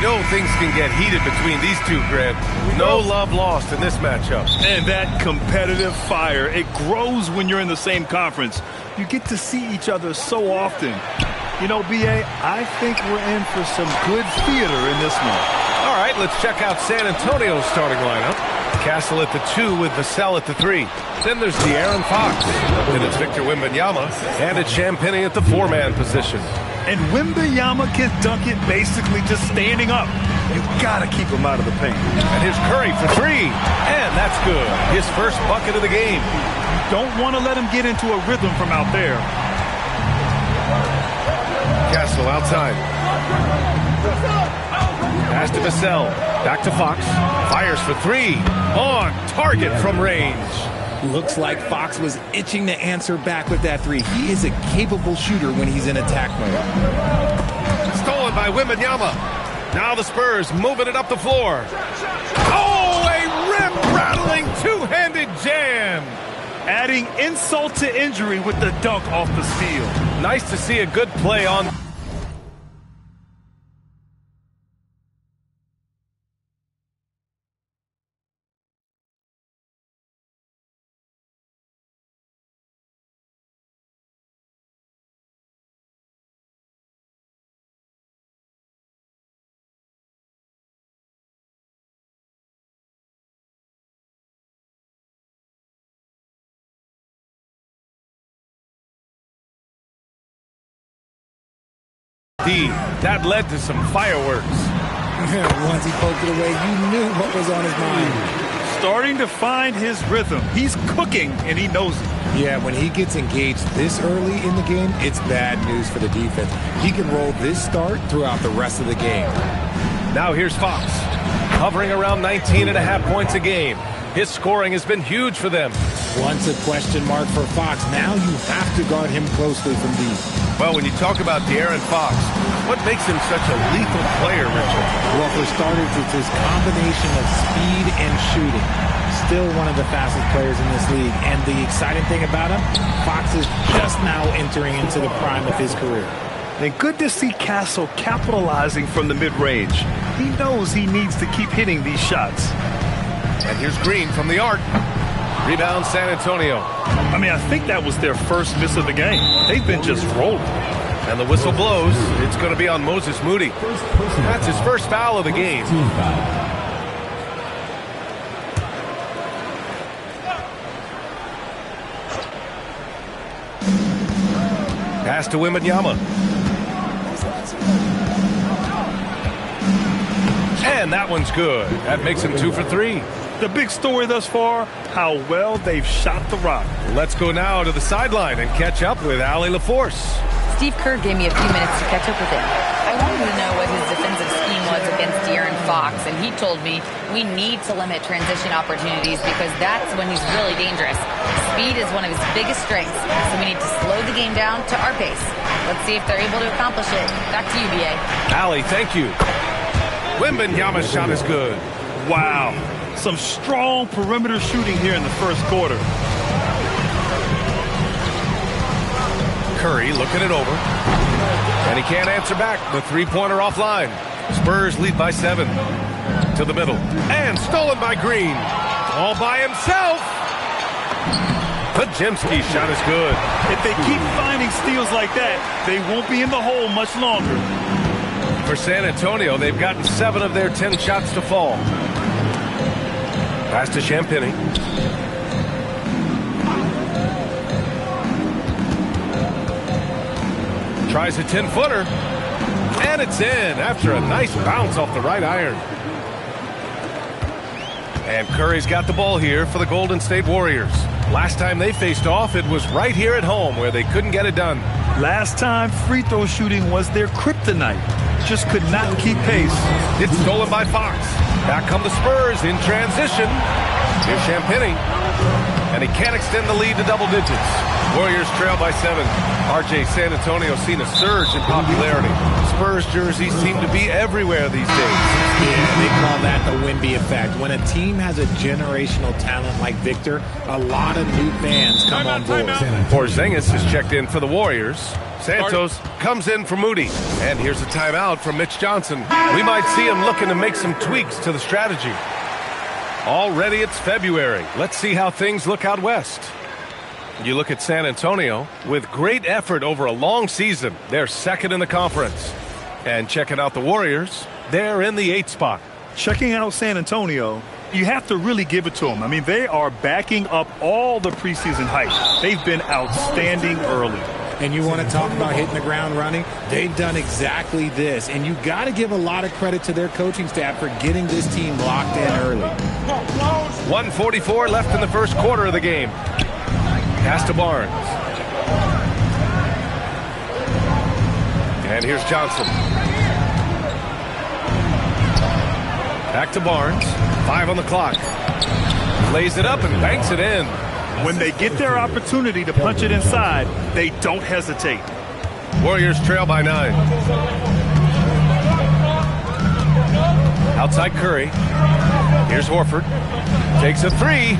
Speaker 10: You know things can get heated between these two, Grant. No love lost in this matchup.
Speaker 11: And that competitive fire, it grows when you're in the same conference. You get to see each other so often. You know, B.A., I think we're in for some good theater in this one.
Speaker 10: All right, let's check out San Antonio's starting lineup. Castle at the 2 with Vassell at the 3. Then there's De'Aaron Fox. Then it's Victor Wembanyama. And it's Champagnie at the 4-man position.
Speaker 11: And Wembanyama can dunk it basically just standing up. You got to keep him out of the paint.
Speaker 10: And here's Curry for 3. And that's good. His first bucket of the game.
Speaker 11: Don't want to let him get into a rhythm from out there.
Speaker 10: Castle outside. Pass to Vassell. Back to Fox. Fires for 3. On target from range.
Speaker 12: Looks like Fox was itching to answer back with that 3. He is a capable shooter when he's in attack mode.
Speaker 10: Stolen by Wembanyama. Now the Spurs moving it up the floor. Oh, a rim-rattling two-handed jam.
Speaker 11: Adding insult to injury with the dunk off the steal.
Speaker 10: Nice to see a good play on. That led to some fireworks.
Speaker 12: Once he poked it away, you knew what was on his mind.
Speaker 11: Starting to find his rhythm. He's cooking, and he knows it.
Speaker 12: Yeah, when he gets engaged this early in the game, it's bad news for the defense. He can roll this start throughout the rest of the game.
Speaker 10: Now here's Fox, hovering around 19.5 points a game. His scoring has been huge for them.
Speaker 12: Once a question mark for Fox. Now you have to guard him closely from deep.
Speaker 10: Well, when you talk about De'Aaron Fox, what makes him such a lethal player, Richard?
Speaker 12: Well, for starters, it's his combination of speed and shooting. Still one of the fastest players in this league. And the exciting thing about him, Fox is just now entering into the prime of his career.
Speaker 11: And good to see Castle capitalizing from the mid-range. He knows he needs to keep hitting these shots.
Speaker 10: And here's Green from the arc. Rebound San Antonio.
Speaker 11: I mean, I think that was their first miss of the game. They've been just rolling.
Speaker 10: And the whistle blows. It's going to be on Moses Moody. That's his first foul of the game. Pass to Wembanyama. And that one's good. That makes him 2 for 3.
Speaker 11: The big story thus far, how well they've shot the rock.
Speaker 10: Let's go now to the sideline and catch up with Allie LaForce.
Speaker 4: Steve Kerr gave me a few minutes to catch up with him. I wanted to know what his defensive scheme was against De'Aaron Fox, and he told me we need to limit transition opportunities because that's when he's really dangerous. Speed is one of his biggest strengths, so we need to slow the game down to our pace. Let's see if they're able to accomplish it. Back to you, B.A.
Speaker 10: Allie, thank you. Wembanyama's shot is good.
Speaker 11: Wow. Some strong perimeter shooting here in the first quarter.
Speaker 10: Curry looking it over. And he can't answer back. The three-pointer offline. Spurs lead by 7. To the middle. And stolen by Green. All by himself. Pajemski's shot is good.
Speaker 11: If they keep finding steals like that, they won't be in the hole much longer.
Speaker 10: For San Antonio, they've gotten 7 of their 10 shots to fall. Pass to Champagnie. Tries a 10-footer. And it's in after a nice bounce off the right iron. And Curry's got the ball here for the Golden State Warriors. Last time they faced off, it was right here at home where they couldn't get it done.
Speaker 11: Last time, free throw shooting was their kryptonite. Just could not keep pace.
Speaker 10: It's stolen by Fox. Back come the Spurs in transition. Here's Champagnie. And he can't extend the lead to double digits. Warriors trail by 7. RJ, San Antonio seen a surge in popularity. Spurs jerseys seem to be everywhere these days.
Speaker 12: Yeah, they call that the Wemby effect. When a team has a generational talent like Victor, a lot of new fans come on board.
Speaker 10: Porzingis is checked in for the Warriors. Santos comes in for Moody. And here's a timeout from Mitch Johnson. We might see him looking to make some tweaks to the strategy. Already it's February. Let's see how things look out west. You look at San Antonio. With great effort over a long season, they're second in the conference. And checking out the Warriors, they're in the 8th spot.
Speaker 11: Checking out San Antonio, you have to really give it to them. I mean, they are backing up all the preseason hype. They've been outstanding early.
Speaker 12: And you want to talk about hitting the ground running? They've done exactly this. And you got to give a lot of credit to their coaching staff for getting this team locked in early.
Speaker 10: 1:44 left in the first quarter of the game. Pass to Barnes. And here's Johnson. Back to Barnes. 5 on the clock. Lays it up and banks it in.
Speaker 11: When they get their opportunity to punch it inside, they don't hesitate.
Speaker 10: Warriors trail by 9. Outside Curry. Here's Horford. Takes a 3.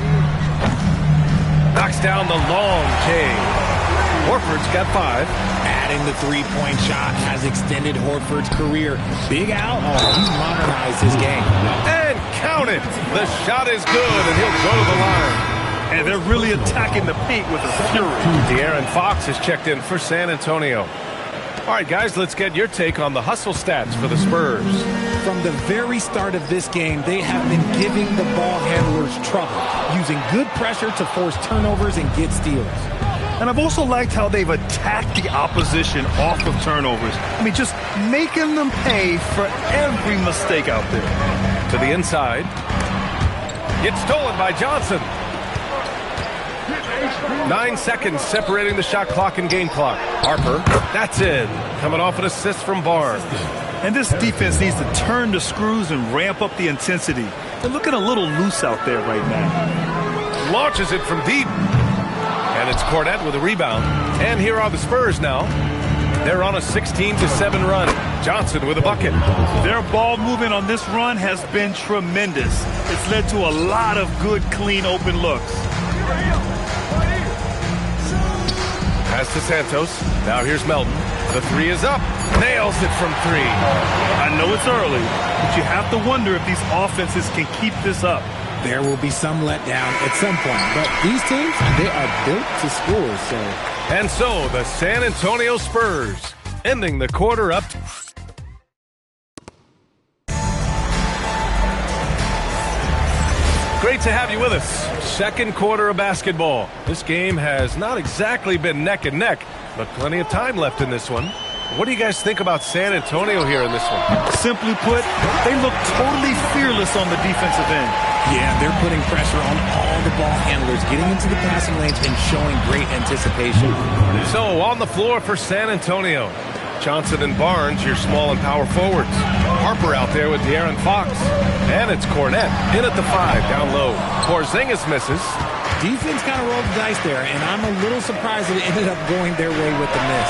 Speaker 10: Knocks down the long K. Horford's got 5.
Speaker 12: Adding the three-point shot has extended Horford's career. Big Al, he's modernized his game.
Speaker 10: And count it. The shot is good, and he'll go to the line.
Speaker 11: And they're really attacking the paint with a fury.
Speaker 10: De'Aaron Fox is checked in for San Antonio. All right, guys, let's get your take on the hustle stats for the Spurs.
Speaker 12: From the very start of this game, they have been giving the ball handlers trouble, using good pressure to force turnovers and get steals.
Speaker 11: And I've also liked how they've attacked the opposition off of turnovers. I mean, just making them pay for every mistake out there.
Speaker 10: To the inside. Gets stolen by Johnson. 9 seconds separating the shot clock and game clock. Harper, that's in. Coming off an assist from Barnes.
Speaker 11: And this defense needs to turn the screws and ramp up the intensity. They're looking a little loose out there right now.
Speaker 10: Launches it from deep. And it's Cornette with a rebound. And here are the Spurs now. They're on a 16-7 run. Johnson with a bucket.
Speaker 11: Their ball movement on this run has been tremendous. It's led to a lot of good, clean, open looks.
Speaker 10: Pass to Santos. Now here's Melton. The 3 is up. Nails it from 3.
Speaker 11: I know it's early, but you have to wonder if these offenses can keep this up.
Speaker 12: There will be some letdown at some point, but these teams, they are built to score.
Speaker 10: And so the San Antonio Spurs ending the quarter up. Great to have you with us. Second quarter of basketball. This game has not exactly been neck and neck, but plenty of time left in this one. What do you guys think about San Antonio here in this one?
Speaker 11: Simply put, they look totally fearless on the defensive end.
Speaker 12: Yeah, they're putting pressure on all the ball handlers, getting into the passing lanes and showing great anticipation.
Speaker 10: So on the floor for San Antonio, Johnson and Barnes, your small and power forwards. Harper out there with De'Aaron Fox. And it's Cornette in at the 5, down low. Porzingis misses.
Speaker 12: Defense kind of rolled the dice there, and I'm a little surprised that it ended up going their way with the miss.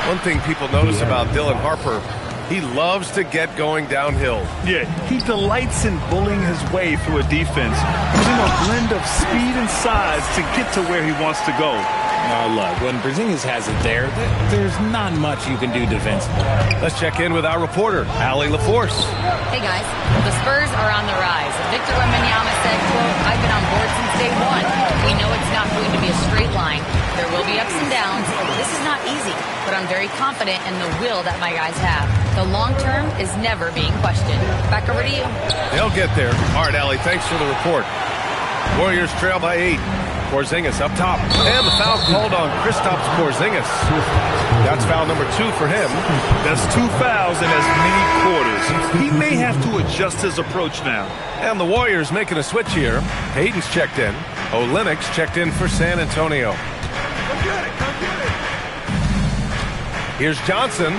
Speaker 10: One thing people notice about Dylan Harper, he loves to get going downhill.
Speaker 11: Yeah, he delights in bullying his way through a defense, using a blend of speed and size to get to where he wants to go.
Speaker 12: Look, when Porzingis has it there's not much you can do defensively.
Speaker 10: Let's check in with our reporter, Allie LaForce.
Speaker 4: Hey, guys. The Spurs are on the rise. Victor Wembanyama said, quote, "I've been on board since day one. We know it's not going to be a straight line. There will be ups and downs. This is not easy, but I'm very confident in the will that my guys have. The long term is never being questioned." Back over to you.
Speaker 10: They'll get there. All right, Allie, thanks for the report. Warriors trail by 8. Porzingis up top. And the foul called on Kristaps Porzingis. That's foul number 2 for him.
Speaker 11: That's 2 fouls in as many quarters. He may have to adjust his approach now.
Speaker 10: And the Warriors making a switch here. Hayden's checked in. Olynyk's checked in for San Antonio. Here's Johnson.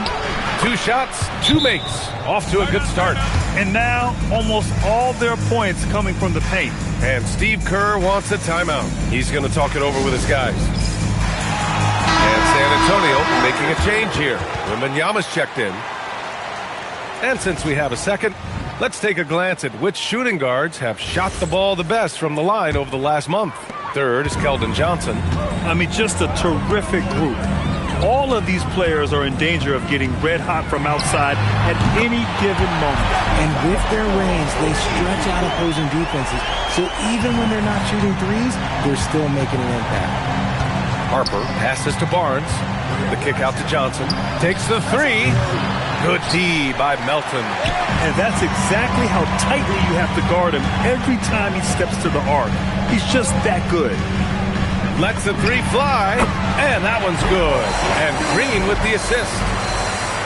Speaker 10: 2 shots, 2 makes. Off to a good start.
Speaker 11: And now almost all their points coming from the paint.
Speaker 10: And Steve Kerr wants a timeout. He's going to talk it over with his guys. And San Antonio making a change here. Wembanyama's checked in. And since we have a second, let's take a glance at which shooting guards have shot the ball the best from the line over the last month. Third is Keldon Johnson.
Speaker 11: I mean, just a terrific group. All of these players are in danger of getting red hot from outside at any given moment.
Speaker 12: And with their range, they stretch out opposing defenses. So even when they're not shooting threes, they're still making an impact.
Speaker 13: Harper passes to Barnes. The kick out to Johnson. Takes the three. Good D by Melton.
Speaker 11: And that's exactly how tightly you have to guard him every time he steps to the arc. He's just that good.
Speaker 13: Lets the three fly, and that one's good. And Green with the assist.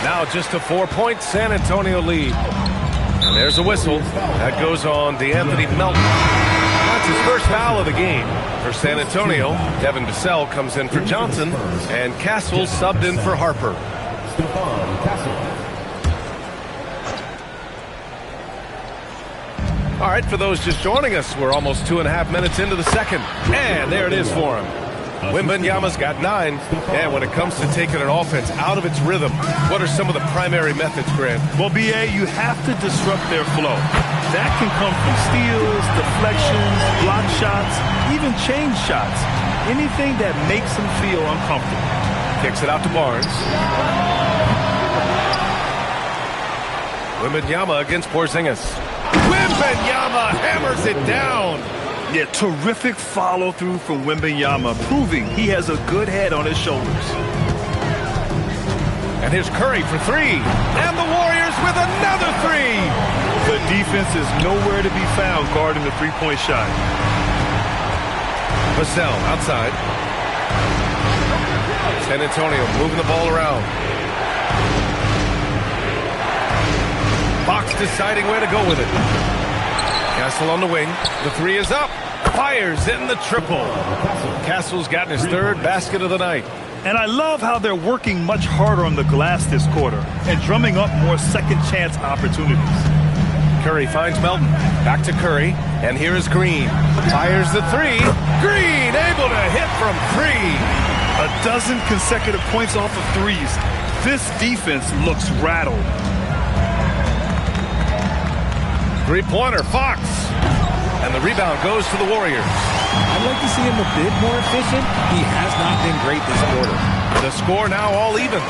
Speaker 13: Now just a 4-point San Antonio lead. And there's a whistle. That goes on DeAnthony Melton. That's his first foul of the game. For San Antonio, Devin Vassell comes in for Johnson, and Castle subbed in for Harper. All right, for those just joining us, we're almost 2.5 minutes into the second. And there it is for him. Wembanyama's got 9. And when it comes to taking an offense out of its rhythm, what are some of the primary methods, Grant?
Speaker 11: Well, B.A., you have to disrupt their flow. That can come from steals, deflections, block shots, even change shots. Anything that makes them feel uncomfortable.
Speaker 13: Kicks it out to Barnes. Wembanyama against Porzingis. Wembanyama hammers it down.
Speaker 11: Yeah, terrific follow-through from Wembanyama, proving he has a good head on his shoulders.
Speaker 13: And here's Curry for 3. And the Warriors with another 3.
Speaker 11: The defense is nowhere to be found guarding the three-point shot.
Speaker 13: Vassell outside. San Antonio moving the ball around. Fox deciding where to go with it. Castle on the wing. The 3 is up. Fires in the triple. Castle's gotten his 3rd basket of the night.
Speaker 11: And I love how they're working much harder on the glass this quarter and drumming up more second chance opportunities.
Speaker 13: Curry finds Melton. Back to Curry. And here is Green. Fires the 3. Green able to hit from 3.
Speaker 11: A dozen consecutive points off of threes. This defense looks rattled.
Speaker 13: Three-pointer, Fox. And the rebound goes to the Warriors.
Speaker 12: I'd like to see him a bit more efficient. He has not been great this quarter.
Speaker 13: The score now all even.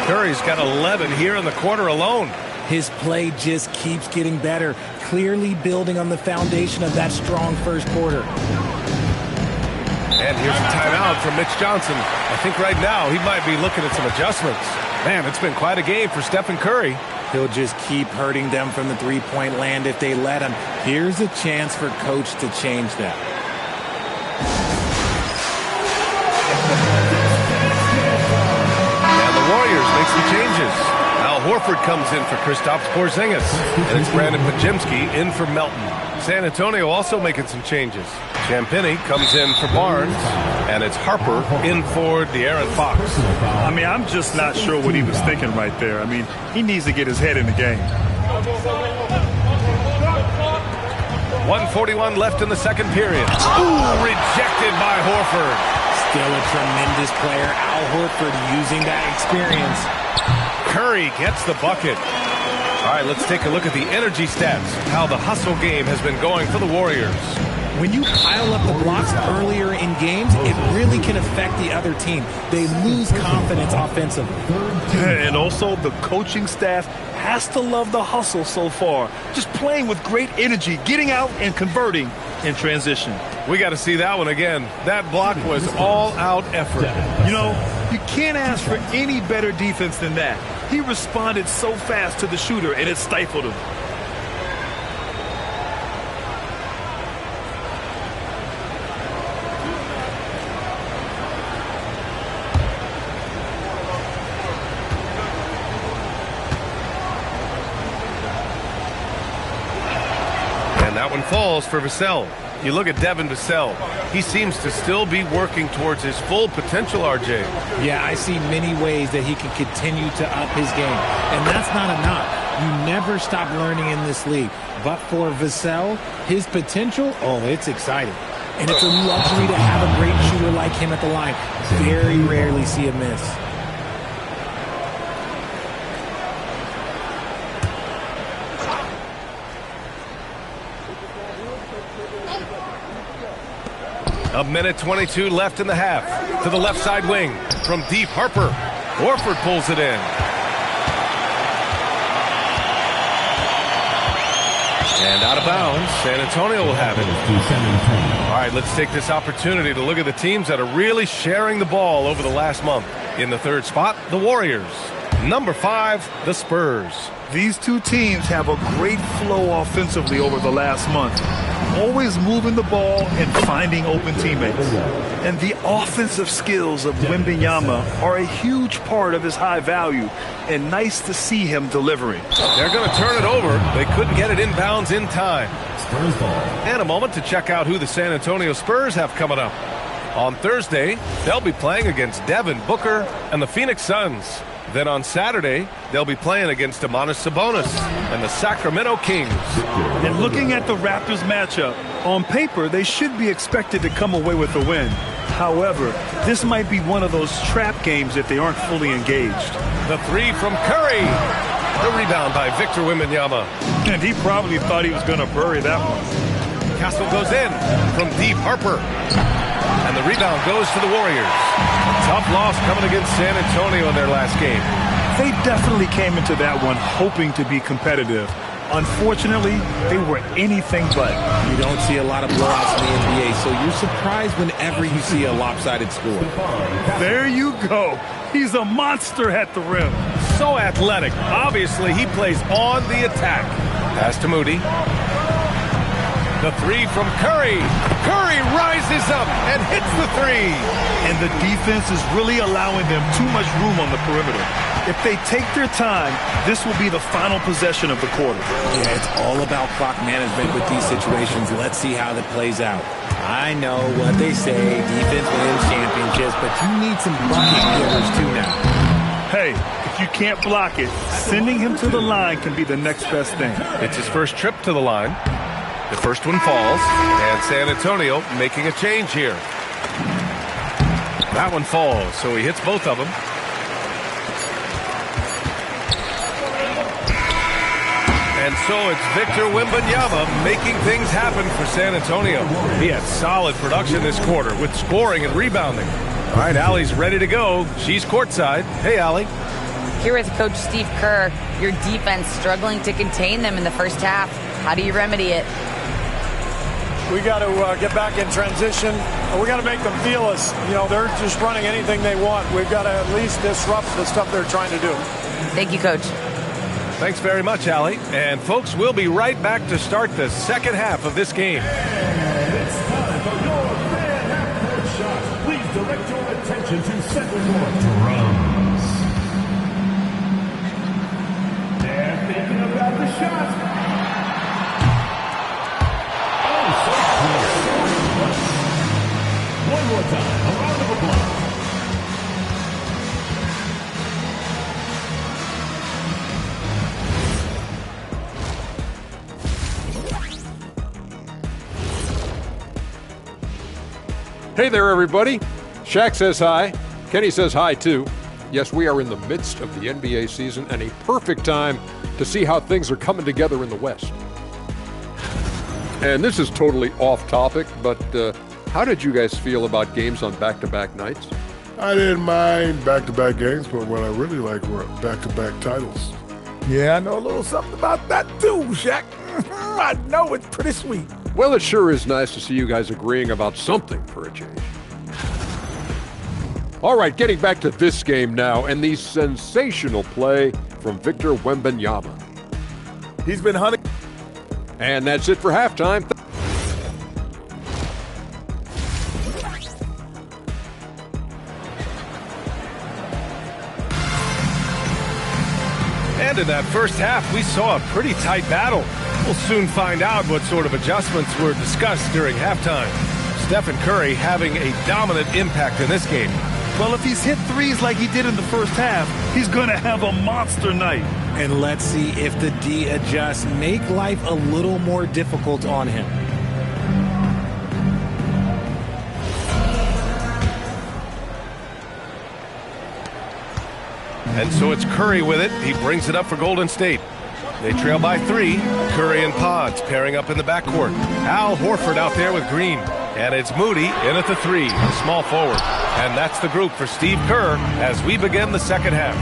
Speaker 13: Curry's got 11 here in the quarter alone.
Speaker 12: His play just keeps getting better, clearly building on the foundation of that strong first quarter.
Speaker 13: And here's a timeout from Mitch Johnson. I think right now he might be looking at some adjustments. Man, it's been quite a game for Stephen Curry.
Speaker 12: He'll just keep hurting them from the three-point land if they let him. Here's a chance for Coach to change that.
Speaker 13: And the Warriors make some changes. Al Horford comes in for Kristaps Porzingis. And it's Brandon Pajimski in for Melton. San Antonio also making some changes. Champagnie comes in for Barnes. And it's Harper in for De'Aaron Fox.
Speaker 11: I mean, I'm just not sure what he was thinking right there. I mean, he needs to get his head in the game.
Speaker 13: 1:41 left in the second period. Ooh, rejected by Horford.
Speaker 12: Still a tremendous player. Al Horford using that experience.
Speaker 13: Curry gets the bucket. All right, let's take a look at the energy stats. How the hustle game has been going for the Warriors.
Speaker 12: When you pile up the blocks earlier in games, it really can affect the other team. They lose confidence offensively.
Speaker 11: And also, the coaching staff has to love the hustle so far. Just playing with great energy, getting out and converting in transition.
Speaker 13: We got to see that one again. That block was all-out effort.
Speaker 11: You know, you can't ask for any better defense than that. He responded so fast to the shooter, and it stifled him.
Speaker 13: That one falls for Vassell. You look at Devin Vassell. He seems to still be working towards his full potential, RJ.
Speaker 12: Yeah, I see many ways that he can continue to up his game. And that's not a knock. You never stop learning in this league. But for Vassell, his potential, oh, it's exciting. And it's a luxury to have a great shooter like him at the line. Very rarely see a miss.
Speaker 13: A minute 22 left in the half. To the left side wing. From deep, Harper. Horford pulls it in. And out of bounds. San Antonio will have it. All right, let's take this opportunity to look at the teams that are really sharing the ball over the last month. In the third spot, the Warriors. Number 5, the Spurs.
Speaker 11: These two teams have a great flow offensively over the last month. Always moving the ball and finding open teammates. And the offensive skills of Wembanyama are a huge part of his high value. And nice to see him delivering.
Speaker 13: They're going to turn it over. They couldn't get it inbounds in time. Spurs ball. And a moment to check out who the San Antonio Spurs have coming up. On Thursday, they'll be playing against Devin Booker and the Phoenix Suns. Then on Saturday, they'll be playing against Domantas Sabonis and the Sacramento Kings.
Speaker 11: And looking at the Raptors matchup, on paper, they should be expected to come away with a win. However, this might be one of those trap games if they aren't fully engaged.
Speaker 13: The 3 from Curry. The rebound by Victor Wembanyama.
Speaker 11: And he probably thought he was going to bury that one.
Speaker 13: Castle goes in from deep, Harper. And the rebound goes to the Warriors. A tough loss coming against San Antonio in their last game.
Speaker 11: They definitely came into that one hoping to be competitive. Unfortunately, they were anything but.
Speaker 12: You don't see a lot of blowouts in the NBA, so you're surprised whenever you see a lopsided score.
Speaker 11: There you go. He's a monster at the rim.
Speaker 13: So athletic. Obviously, he plays on the attack. Pass to Moody. The 3 from Curry. Curry rises up and hits the 3.
Speaker 11: And the defense is really allowing them too much room on the perimeter. If they take their time, this will be the final possession of the quarter.
Speaker 12: Yeah, it's all about clock management with these situations. Let's see how that plays out. I know what they say, defense wins championships, but you need some bucket givers too now.
Speaker 11: Hey, if you can't block it, sending him to the line can be the next best thing.
Speaker 13: It's his first trip to the line. The first one falls, and San Antonio making a change here. That one falls, so he hits both of them. And so it's Victor Wembanyama making things happen for San Antonio. He had solid production this quarter with scoring and rebounding. All right, Allie's ready to go. She's courtside. Hey, Allie.
Speaker 4: Here with Coach Steve Kerr, your defense struggling to contain them in the first half. How do you remedy it?
Speaker 6: We got to get back in transition. We got to make them feel us. You know, they're just running anything they want. We've got to at least disrupt the stuff they're trying to do.
Speaker 4: Thank you, Coach.
Speaker 13: Thanks very much, Allie. And, folks, we'll be right back to start the second half of this game.
Speaker 5: And it's time for your fan half-court shot. Please direct your attention to center court drums. They're thinking about the shot. One more time, a round of applause.
Speaker 7: Hey there, everybody. Shaq says hi. Kenny says hi, too. Yes, we are in the midst of the NBA season and a perfect time to see how things are coming together in the West. And this is totally off topic, but how did you guys feel about games on back-to-back nights?
Speaker 9: I didn't mind back-to-back games, but what I really like were back-to-back titles.
Speaker 8: Yeah, I know a little something about that too, Shaq. I know it's pretty sweet.
Speaker 7: Well, it sure is nice to see you guys agreeing about something for a change. All right, getting back to this game now and the sensational play from Victor Wembanyama.
Speaker 8: He's been hunting.
Speaker 7: And that's it for halftime.
Speaker 13: And in that first half, we saw a pretty tight battle. We'll soon find out what sort of adjustments were discussed during halftime. Stephen Curry having a dominant impact in this game.
Speaker 11: Well, if he's hit threes like he did in the first half, he's going to have a monster night.
Speaker 12: And let's see if the D adjusts, make life a little more difficult on him.
Speaker 13: And so it's Curry with it. He brings it up for Golden State. They trail by 3. Curry and Pods pairing up in the backcourt. Al Horford out there with Green. And it's Moody in at the 3, small forward. And that's the group for Steve Kerr as we begin the second half.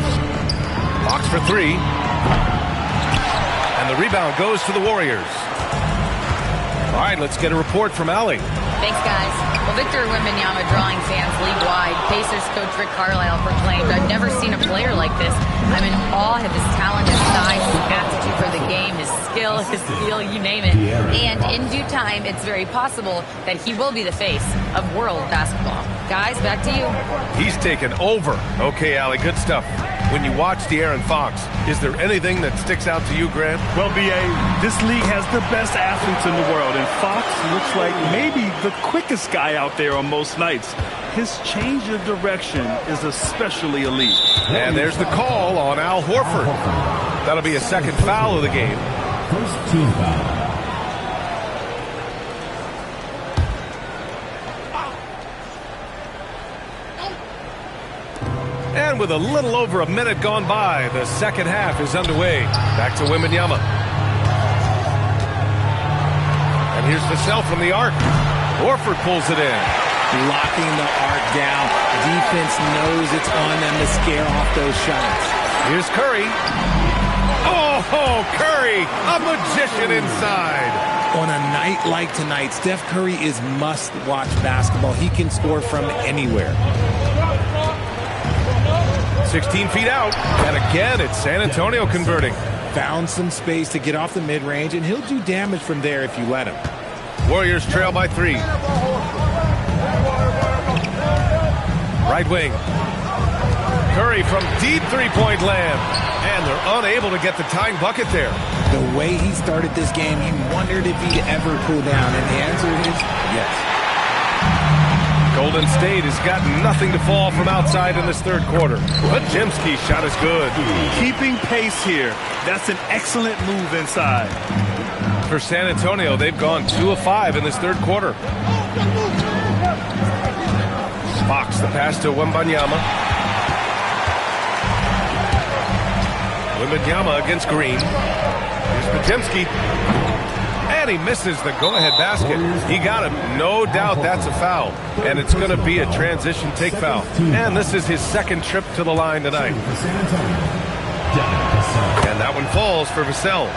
Speaker 13: Fox for 3. And the rebound goes to the Warriors. All right, let's get a report from Allie.
Speaker 4: Thanks, guys. Well, Victor Wembanyama drawing fans league-wide. Pacers coach Rick Carlisle proclaimed, "I've never seen a player like this. I'm in awe of his talent, his size, his aptitude for the game, his skill, his feel, you name it." And in due time, it's very possible that he will be the face of world basketball. Guys, back to you.
Speaker 13: He's taken over. Okay, Allie, good stuff. When you watch De'Aaron Fox, is there anything that sticks out to you, Grant?
Speaker 11: Well, B.A., this league has the best athletes in the world, and Fox looks like maybe the quickest guy out there on most nights. His change of direction is especially elite.
Speaker 13: And there's the call on Al Horford. That'll be a second foul of the game.
Speaker 5: First team foul.
Speaker 13: And with a little over a minute gone by, the second half is underway. Back to Wembanyama. And here's Vassell from the arc. Horford pulls it in.
Speaker 12: Locking the arc down. Defense knows it's on them to scare off those shots.
Speaker 13: Here's Curry. Oh, Curry, a magician inside.
Speaker 12: On a night like tonight, Steph Curry is must-watch basketball. He can score from anywhere.
Speaker 13: 16 feet out, and again it's San Antonio converting.
Speaker 12: Found some space to get off the mid-range, and he'll do damage from there if you let him.
Speaker 13: Warriors trail by 3. Right wing. Curry from deep three-point land, and they're unable to get the tying bucket there.
Speaker 12: The way he started this game, he wondered if he'd ever cool down, and the answer is yes.
Speaker 13: Golden State has got nothing to fall from outside in this third quarter. Podziemski's shot is good.
Speaker 11: Keeping pace here. That's an excellent move inside.
Speaker 13: For San Antonio, they've gone 2 of 5 in this third quarter. Fox, the pass to Wembanyama. Wembanyama against Green. Here's Podziemski. And he misses the go-ahead basket. He got him. No doubt that's a foul. And it's going to be a transition take foul. And this is his second trip to the line tonight. And that one falls for Vassell.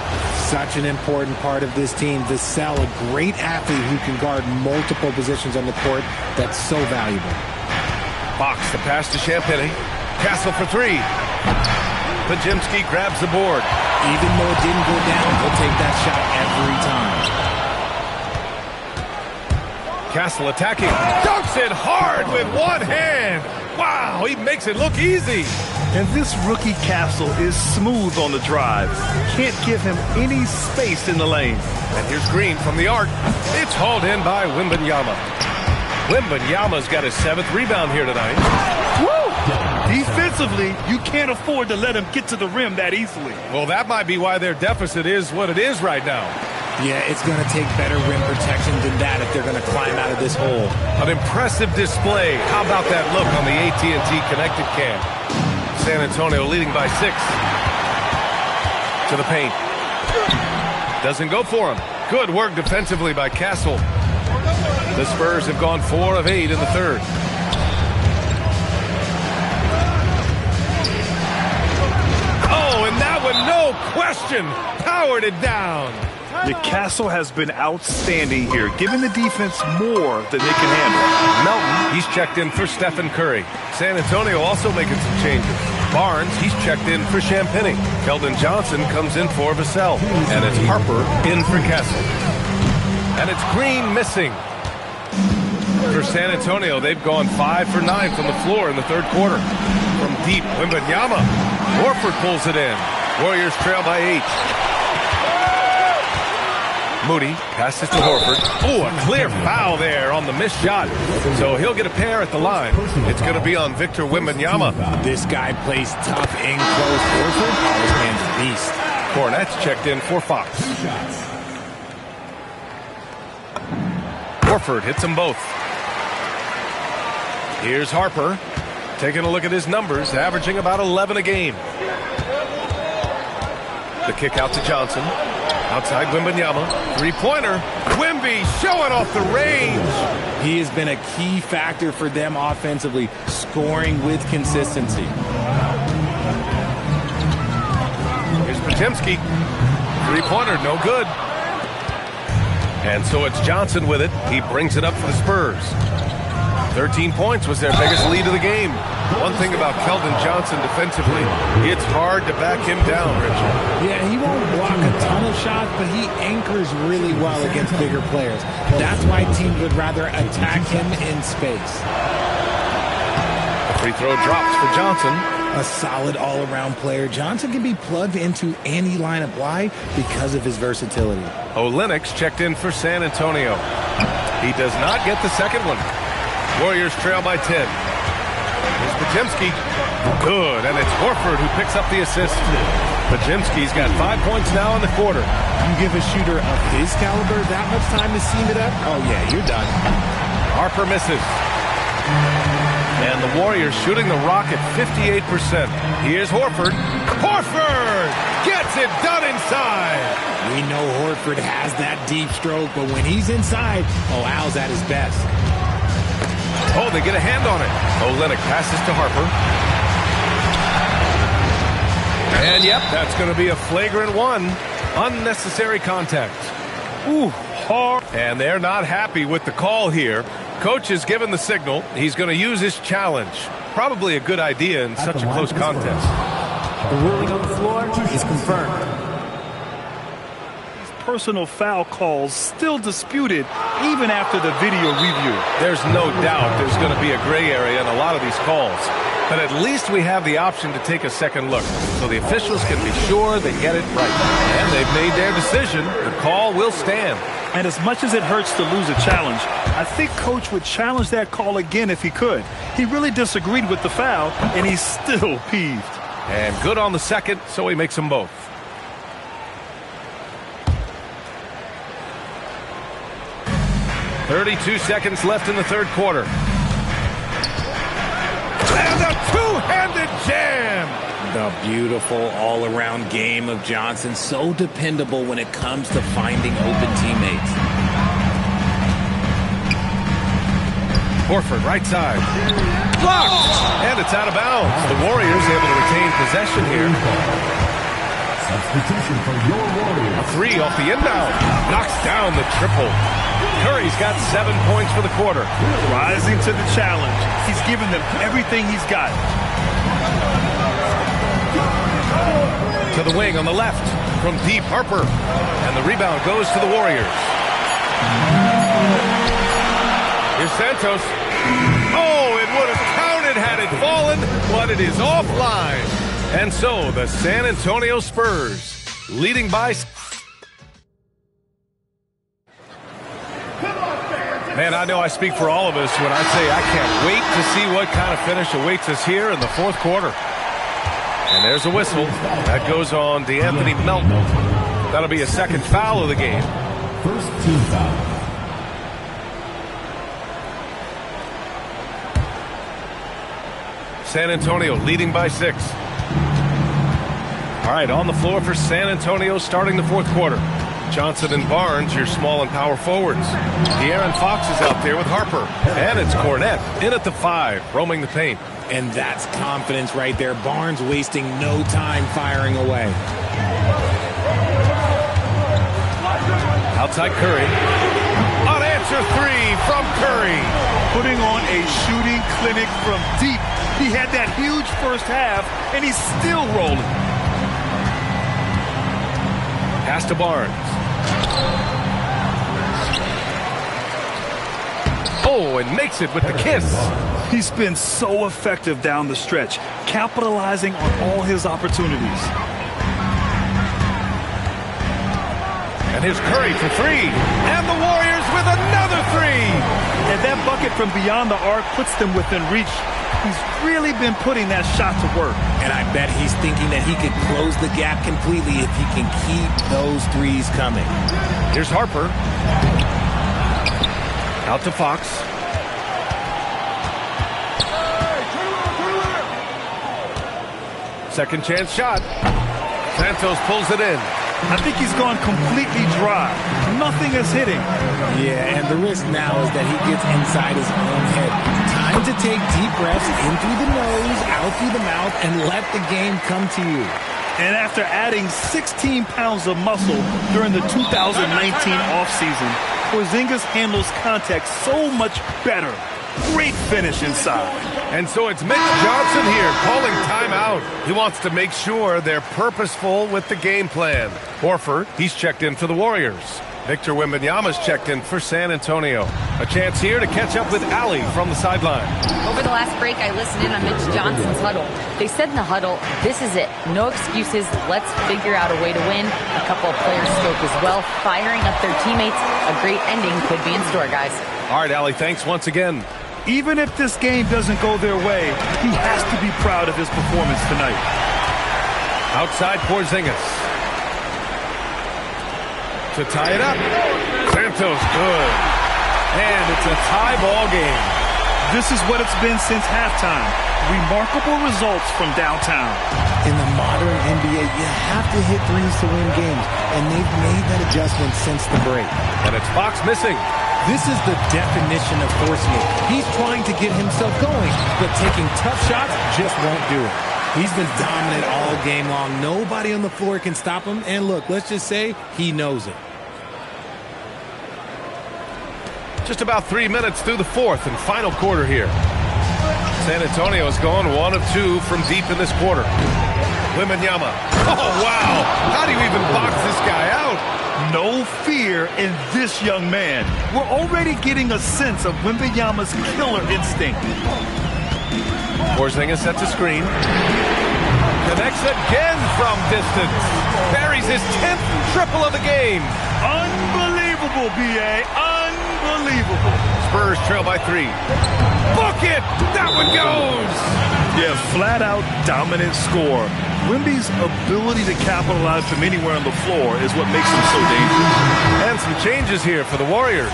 Speaker 12: Such an important part of this team. Vassell, a great athlete who can guard multiple positions on the court. That's so valuable.
Speaker 13: Fox, the pass to Champagnie. Castle for 3. Podziemski grabs the board.
Speaker 12: Even though it didn't go down, he'll take that shot every time.
Speaker 13: Castle attacking. Dunks it hard with one hand. Wow, he makes it look easy.
Speaker 11: And this rookie Castle is smooth on the drive. Can't give him any space in the lane.
Speaker 13: And here's Green from the arc. It's hauled in by Wembanyama. Wembanyama's got his 7th rebound here tonight.
Speaker 11: Woo! Defensively, you can't afford to let him get to the rim that easily.
Speaker 13: Well, that might be why their deficit is what it is right now.
Speaker 12: Yeah, it's going to take better rim protection than that if they're going to climb out of this hole.
Speaker 13: An impressive display. How about that look on the AT&T connected cam? San Antonio leading by 6. To the paint. Doesn't go for him. Good work defensively by Castle. The Spurs have gone 4 of 8 in the third. Oh, and that one, no question, powered it down.
Speaker 11: The Castle has been outstanding here, giving the defense more than they can handle.
Speaker 13: Melton, he's checked in for Stephen Curry. San Antonio also making some changes. Barnes, he's checked in for Champagnie. Keldon Johnson comes in for Vassell. And it's Harper in for Castle. And it's Green missing. For San Antonio, they've gone 5 for 9 from the floor in the third quarter. From deep, Wembanyama. Horford pulls it in. Warriors trail by 8. Moody passes to Horford. Oh, a clear foul there on the missed shot. So he'll get a pair at the line. It's going to be on Victor Wembanyama.
Speaker 12: This guy plays tough in close. Horford, this man's a beast.
Speaker 13: Cornette's checked in for Fox. Horford hits them both. Here's Harper. Taking a look at his numbers, averaging about 11 a game. The kick out to Johnson. Outside Wembanyama. Three-pointer. Wemby showing off the range.
Speaker 12: He has been a key factor for them offensively, scoring with consistency.
Speaker 13: Here's Podziemski. Three-pointer, no good. And so it's Johnson with it. He brings it up for the Spurs. 13 points was their biggest lead of the game. One thing about Keldon Johnson defensively, it's hard to back him down, Richard.
Speaker 12: Yeah, he won't block a ton of shots, but he anchors really well against bigger players. That's why teams would rather attack him in space.
Speaker 13: The free throw drops for Johnson.
Speaker 12: A solid all-around player. Johnson can be plugged into any lineup. Why? Because of his versatility.
Speaker 13: Olynyk checked in for San Antonio. He does not get the second one. Warriors trail by 10. Here's Podziemski. Good, and it's Horford who picks up the assist. Podziemski's got 5 points now in the quarter.
Speaker 12: You give a shooter of his caliber that much time to seam it up? Oh, yeah, you're done.
Speaker 13: Harper misses. And the Warriors shooting the rock at 58%. Here's Horford. Horford gets it done inside.
Speaker 12: We know Horford has that deep stroke, but when he's inside, oh, Al's at his best.
Speaker 13: Oh, they get a hand on it. Olynyk passes to Harper. And yep, that's going to be a flagrant one. Unnecessary contact. Ooh, hard. And they're not happy with the call here. Coach has given the signal. He's going to use his challenge. Probably a good idea in such a close contest.
Speaker 14: The ruling on the floor is confirmed.
Speaker 11: Personal foul calls still disputed even after the video review.
Speaker 13: There's no doubt there's going to be a gray area in a lot of these calls. But at least we have the option to take a second look, so the officials can be sure they get it right. And they've made their decision. The call will stand.
Speaker 11: And as much as it hurts to lose a challenge, I think Coach would challenge that call again if he could. He really disagreed with the foul, and he's still peeved.
Speaker 13: And good on the second, so he makes them both. .32 seconds left in the third quarter. And a two-handed jam!
Speaker 12: The beautiful all-around game of Johnson, so dependable when it comes to finding open teammates.
Speaker 13: Horford, right side. Blocked! And it's out of bounds. The Warriors able to retain possession here.
Speaker 5: Substitution for your Warriors.
Speaker 13: A three off the inbound. Knocks down the triple. Curry's got 7 points for the quarter.
Speaker 11: Rising to the challenge. He's given them everything he's got.
Speaker 13: To the wing on the left from deep Harper. And the rebound goes to the Warriors. Here's Santos. Oh, it would have counted had it fallen, but it is offline. And so the San Antonio Spurs leading by... Man, I know I speak for all of us when I say I can't wait to see what kind of finish awaits us here in the fourth quarter. And there's a whistle. That goes on DeAnthony Melton. That'll be a second foul of the game.
Speaker 5: First team foul.
Speaker 13: San Antonio leading by 6. All right, on the floor for San Antonio starting the fourth quarter. Johnson and Barnes, your small and power forwards. De'Aaron Fox is out there with Harper. And it's Cornette in at the 5, roaming the paint.
Speaker 12: And that's confidence right there. Barnes wasting no time firing away.
Speaker 13: Outside Curry. Unanswered three from Curry.
Speaker 11: Putting on a shooting clinic from deep. He had that huge first half, and he's still rolling.
Speaker 13: Pass to Barnes. Oh, and makes it with the kiss.
Speaker 11: He's been so effective down the stretch, capitalizing on all his opportunities.
Speaker 13: And here's Curry for 3. And the Warriors with another 3.
Speaker 11: And that bucket from beyond the arc puts them within reach. He's really been putting that shot to work.
Speaker 12: And I bet he's thinking that he could close the gap completely if he can keep those threes coming.
Speaker 13: Here's Harper. Out to Fox. Second chance shot. Santos pulls it in.
Speaker 11: I think he's gone completely dry. Nothing is hitting.
Speaker 12: Yeah, and the risk now is that he gets inside his own head. Time to take deep breaths in through the nose, out through the mouth, and let the game come to you.
Speaker 11: And after adding 16 pounds of muscle during the 2019 offseason, Porzingis handles contact so much better. Great finish inside.
Speaker 10: And so it's Mitch Johnson here calling timeout. He wants to make sure they're purposeful with the game plan. Horford, he's checked in for the Warriors. Victor Wembanyama's checked in for San Antonio. A chance here to catch up with Ali from the sideline.
Speaker 4: Over the last break, I listened in on Mitch Johnson's huddle. They said in the huddle, this is it. No excuses. Let's figure out a way to win. A couple of players spoke as well, firing up their teammates. A great ending could be in store, guys.
Speaker 10: All right, Ali, thanks once again.
Speaker 11: Even if this game doesn't go their way, he has to be proud of his performance tonight.
Speaker 10: Outside Porzingis. To tie it up. Santos, good. And it's a tie ball game.
Speaker 11: This is what it's been since halftime. Remarkable results from downtown.
Speaker 12: In the modern NBA, you have to hit threes to win games, and they've made that adjustment since the break.
Speaker 10: And it's Fox missing.
Speaker 12: This is the definition of forcing it. He's trying to get himself going, but taking tough shots just won't do it. He's been dominant all game long. Nobody on the floor can stop him. And look, let's just say he knows it.
Speaker 10: Just about 3 minutes through the fourth and final quarter here. San Antonio's gone 1 of 2 from deep in this quarter. Wembanyama. Oh, wow. How do you even box this guy out?
Speaker 11: No fear in this young man. We're already getting a sense of Wembanyama's killer instinct.
Speaker 10: Porzingis sets a screen. Connects again from distance. Buries his 10th triple of the game.
Speaker 11: Unbelievable, B.A. Unbelievable.
Speaker 10: Spurs trail by 3. Book it! That one goes!
Speaker 11: Yeah, flat-out dominant score. Wemby's ability to capitalize from anywhere on the floor is what makes him so dangerous.
Speaker 10: And some changes here for the Warriors.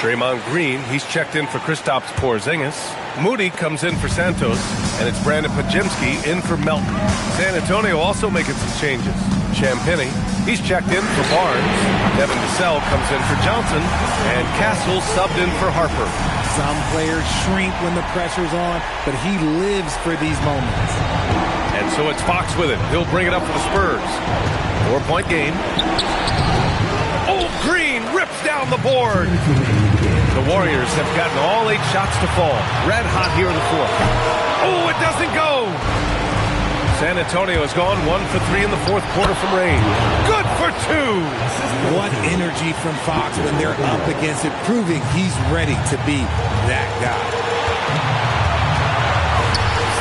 Speaker 10: Draymond Green, he's checked in for Kristaps Porzingis. Moody comes in for Santos, and it's Brandon Pajemski in for Melton. San Antonio also making some changes. Champagnie, he's checked in for Barnes. Devin Vassell comes in for Johnson, and Castle subbed in for Harper.
Speaker 12: Some players shrink when the pressure's on, but he lives for these moments.
Speaker 10: And so it's Fox with it. He'll bring it up for the Spurs. 4-point game. Oh, Green rips down the board. The Warriors have gotten all 8 shots to fall. Red hot here in the fourth. Oh, it doesn't go. San Antonio has gone 1 for 3 in the fourth quarter from range. Good for 2.
Speaker 12: What energy from Fox when they're up against it, proving he's ready to be that guy.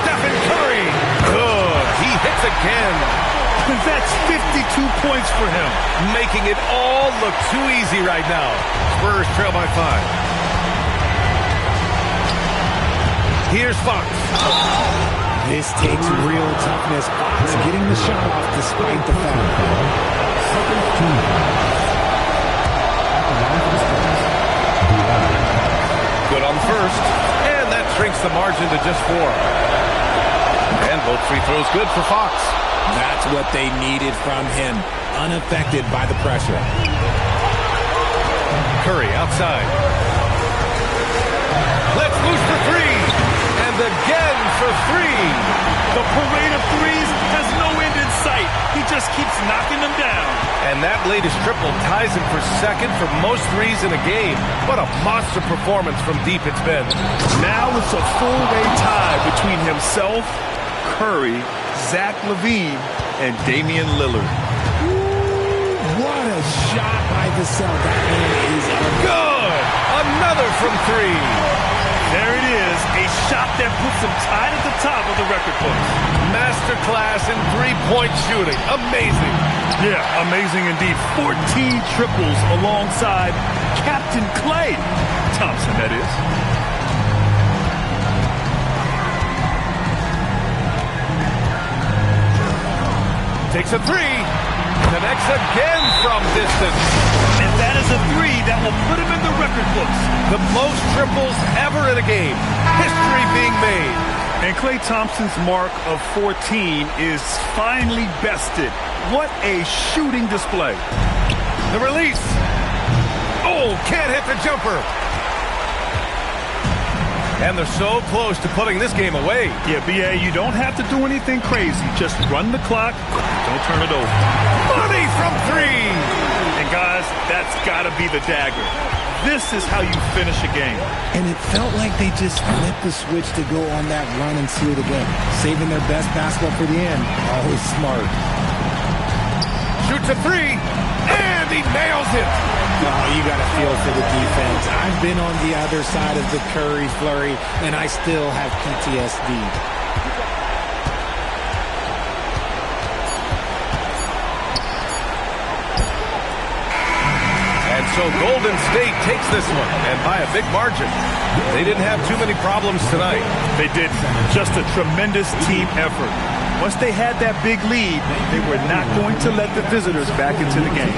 Speaker 10: Stephen Curry. Good. He hits again.
Speaker 11: That's 52 points for him.
Speaker 10: Making it all look too easy right now. Spurs trail by 5. Here's Fox.
Speaker 12: This takes real toughness. Fox getting the shot off despite the foul.
Speaker 10: Good on first. And that shrinks the margin to just 4. And both free throws good for Fox.
Speaker 12: That's what they needed from him. Unaffected by the pressure.
Speaker 10: Curry outside. Let's loose for 3. And again for 3.
Speaker 11: The parade of threes has no end in sight. He just keeps knocking them down.
Speaker 10: And that latest triple ties him for second for most threes in a game. What a monster performance from deep it's been.
Speaker 11: Now it's a full-way tie between himself, Curry, Zach LaVine, and Damian Lillard.
Speaker 12: Ooh, what a shot by Vassell. That man is
Speaker 10: good. Another from 3.
Speaker 11: There it is, a shot that puts him tied at the top of the record books.
Speaker 10: Masterclass in three-point shooting. Amazing.
Speaker 11: Yeah, amazing indeed. 14 triples alongside Captain Klay Thompson, that is.
Speaker 10: Takes a 3. Connects again from distance.
Speaker 11: And that is a 3 that will put him in the record books.
Speaker 10: The most triples ever in a game. History being made.
Speaker 11: And Klay Thompson's mark of 14 is finally bested. What a shooting display.
Speaker 13: The release. Oh, can't hit the jumper. And they're so close to putting this game away.
Speaker 11: Yeah, B.A., you don't have to do anything crazy. Just run the clock. Don't turn it over.
Speaker 13: Money from three.
Speaker 11: And, guys, that's got to be the dagger. This is how you finish a game.
Speaker 12: And it felt like they just flipped the switch to go on that run and seal the game. Saving their best basketball for the end. Always smart.
Speaker 13: Shoots a three. And he nails it.
Speaker 12: Oh, you got to feel for the defense. I've been on the other side of the Curry flurry, and I still have PTSD.
Speaker 13: And so Golden State takes this one, and by a big margin. They didn't have too many problems tonight.
Speaker 11: They didn't. Just a tremendous team effort. Once they had that big lead, they were not going to let the visitors back into the game.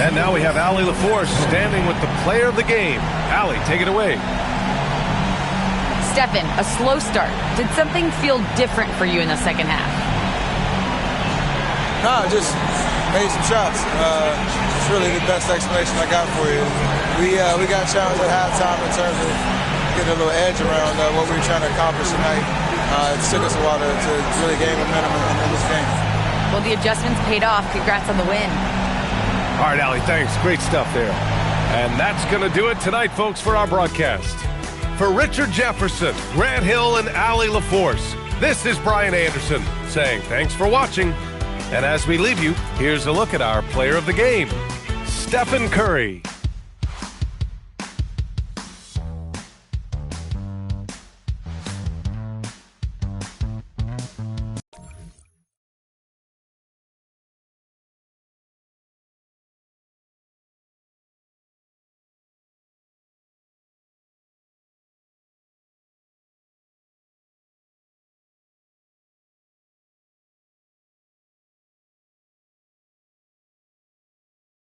Speaker 13: And now we have Allie LaForce standing with the player of the game. Allie, take it away.
Speaker 4: Stephen, a slow start. Did something feel different for you in the second half?
Speaker 15: No, just made some shots. It's really the best explanation I got for you. We got challenged at halftime in terms of getting a little edge around what we were trying to accomplish tonight. It took us a while to really gain momentum in this game.
Speaker 4: Well, the adjustments paid off. Congrats on the win.
Speaker 13: All right, Allie, thanks. Great stuff there. And that's going to do it tonight, folks, for our broadcast. For Richard Jefferson, Grant Hill, and Allie LaForce, this is Brian Anderson saying thanks for watching. And as we leave you, here's a look at our player of the game, Stephen Curry.